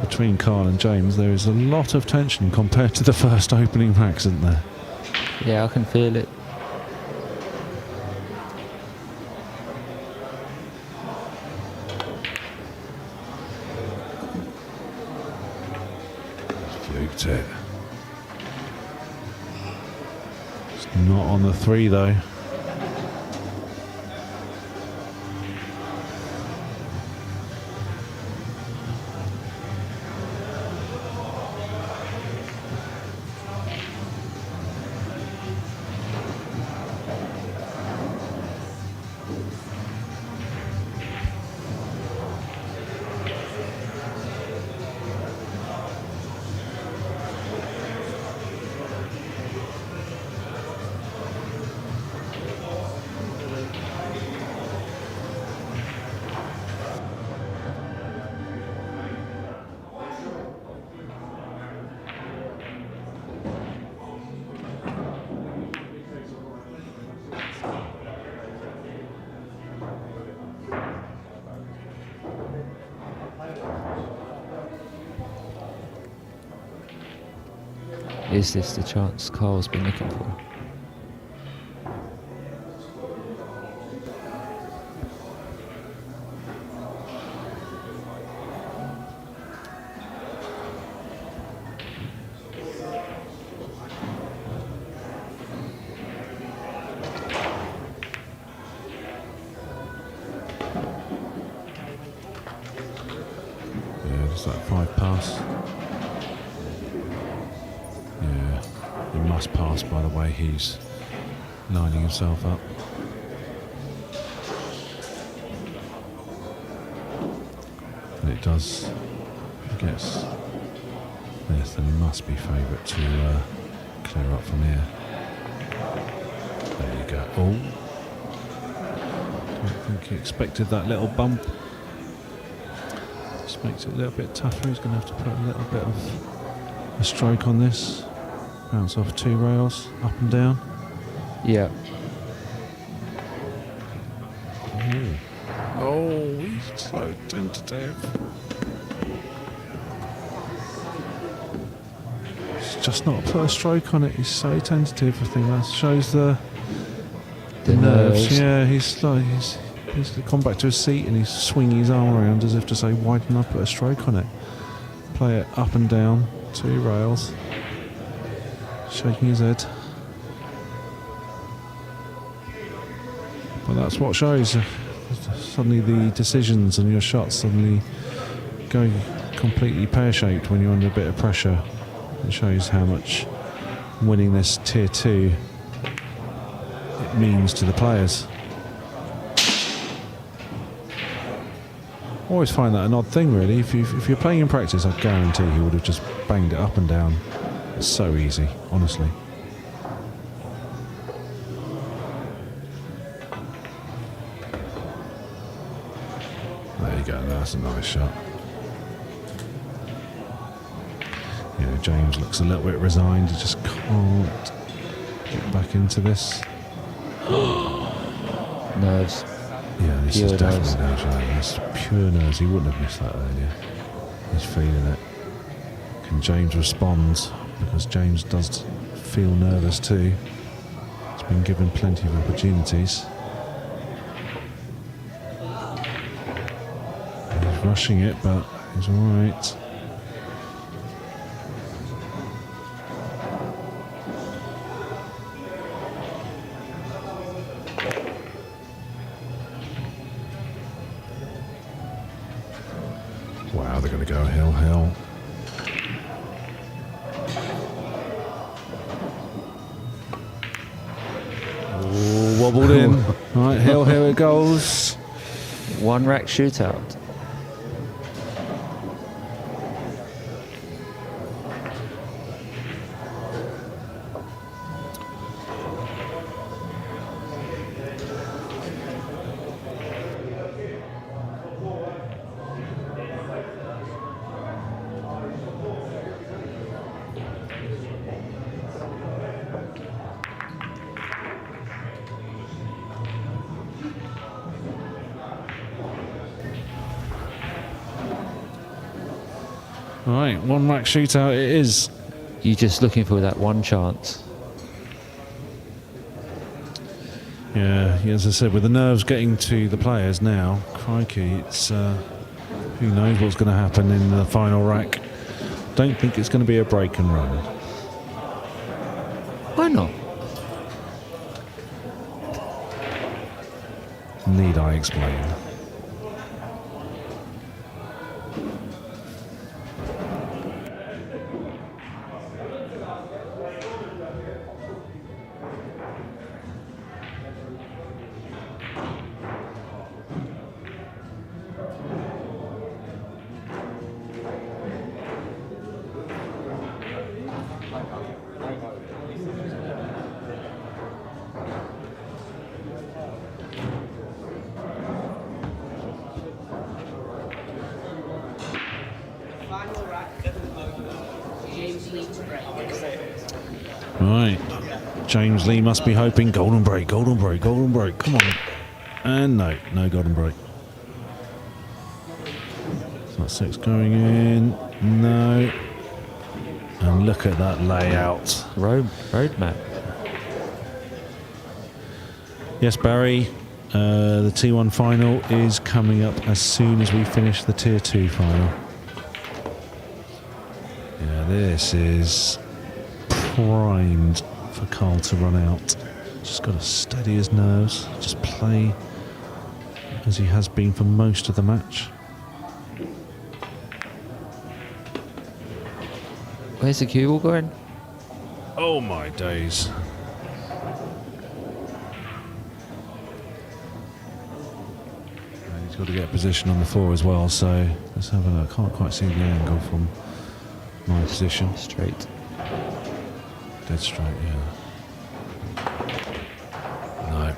between Karl and James. There is a lot of tension compared to the first opening packs, isn't there? Yeah, I can feel it. Fluked it. It's not on the 3 though. Is this the chance Karl's been looking for? What's that, 5 pass? Yeah, he must pass by the way he's lining himself up. And it does, I guess, yes, then he must be favourite to clear up from here. There you go. Oh, don't think he expected that little bump. Just makes it a little bit tougher. He's going to have to put a little bit of a stroke on this. Bounce off 2 rails, up and down. Yeah. Oh, he's so tentative. He's just not put a stroke on it. He's so tentative. I think that shows the nerves. Yeah, he's gone back to his seat and he's swinging his arm around as if to say, "Why didn't I put a stroke on it?" Play it up and down, 2 rails. Shaking his head. But that's what shows. Suddenly the decisions and your shots suddenly go completely pear-shaped when you're under a bit of pressure. It shows how much winning this tier 2 it means to the players. I always find that an odd thing really. If you're playing in practice, I guarantee he would have just banged it up and down. It's so easy, honestly. There you go, that's a nice shot. Yeah, James looks a little bit resigned. He just can't get back into this. Nerves. Yeah, this Pure is definitely nerves. nerves. It's pure nerves. He wouldn't have missed that earlier. He's feeling it. Can James respond? Because James does feel nervous too. He's been given plenty of opportunities. He's rushing it, but he's all right. Wow, they're going to go hill, hill. Ooh, wobbled in. Right, hill, here it goes. 1 rack shootout. Right, 1 rack shootout it is. You're just looking for that one chance. Yeah, as I said, with the nerves getting to the players now, crikey, it's who knows what's going to happen in the final rack. Don't think it's going to be a break and run. Why not? Need I explain? Final rack. James Lee to break. Right, James Lee must be hoping golden break, golden break, golden break. Come on, and no golden break. So that's 6 going in. No, and look at that layout. Road map. Yes, Barry. The T1 final is coming up as soon as we finish the Tier 2 final. Yeah, this is primed for Karl to run out. Just got to steady his nerves, just play as he has been for most of the match. Where's the cue ball going? Oh my days. And he's got to get a position on the 4 as well, so let's have a look. I can't quite see the angle from my position. Straight. Dead straight, yeah. No.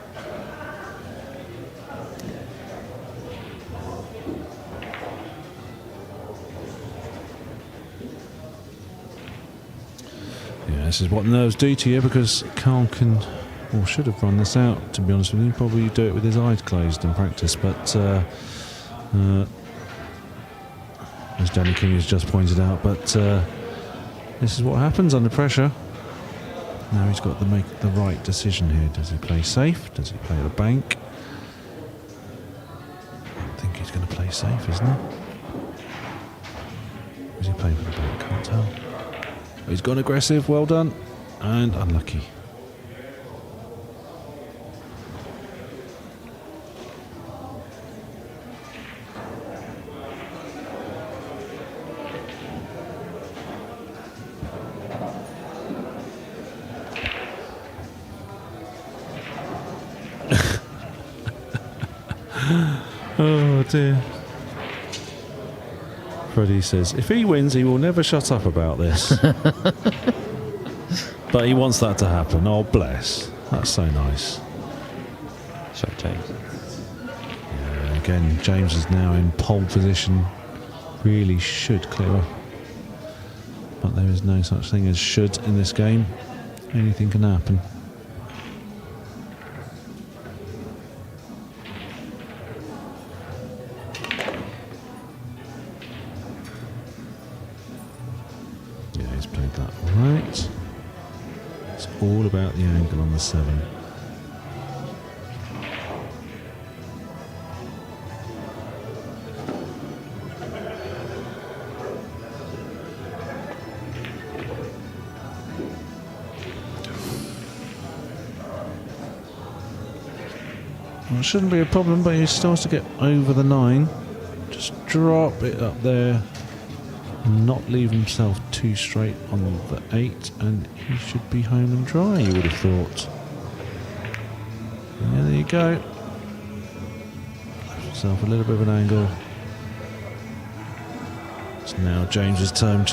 Yeah, this is what nerves do to you, because Karl can, or should have run this out, to be honest with you. Probably do it with his eyes closed in practice, but as Danny King has just pointed out, but this is what happens under pressure. Now he's got to make the right decision here. Does he play safe? Does he play the bank? I think he's going to play safe, isn't he? Does he play for the bank? Can't tell. He's gone aggressive, well done, and unlucky. Oh dear. Freddie says, if he wins, he will never shut up about this. But he wants that to happen. Oh, bless. That's so nice. Shot James. Yeah, again, James is now in pole position. Really should clear up. But there is no such thing as should in this game. Anything can happen. Yeah, he's played that right. It's all about the angle on the 7. Well, it shouldn't be a problem, but he starts to get over the 9. Just drop it up there. Not leave himself too straight on the 8, and he should be home and dry, you would have thought. Yeah, there you go. Left himself a little bit of an angle. It's now James's turn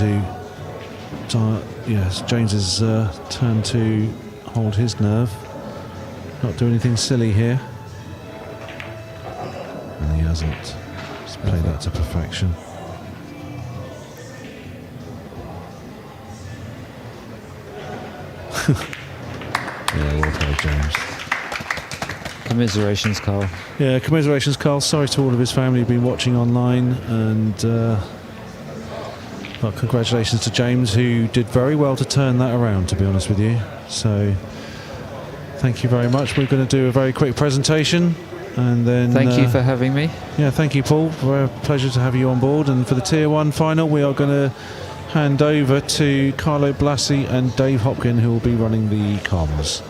James's turn to hold his nerve. Not do anything silly here. And he hasn't. Just played that to perfection. Yeah, well played, James. Commiserations, Karl. Yeah, commiserations, Karl. Sorry to all of his family who've been watching online, and well, congratulations to James, who did very well to turn that around, to be honest with you. So, thank you very much. We're going to do a very quick presentation, and then... Thank you for having me. Yeah, thank you, Paul. A pleasure to have you on board. And for the Tier 1 final, we are going to hand over to Carlo Blasi and Dave Hopkin, who will be running the comms.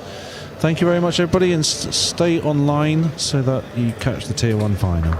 Thank you very much, everybody, and stay online so that you catch the Tier 1 final.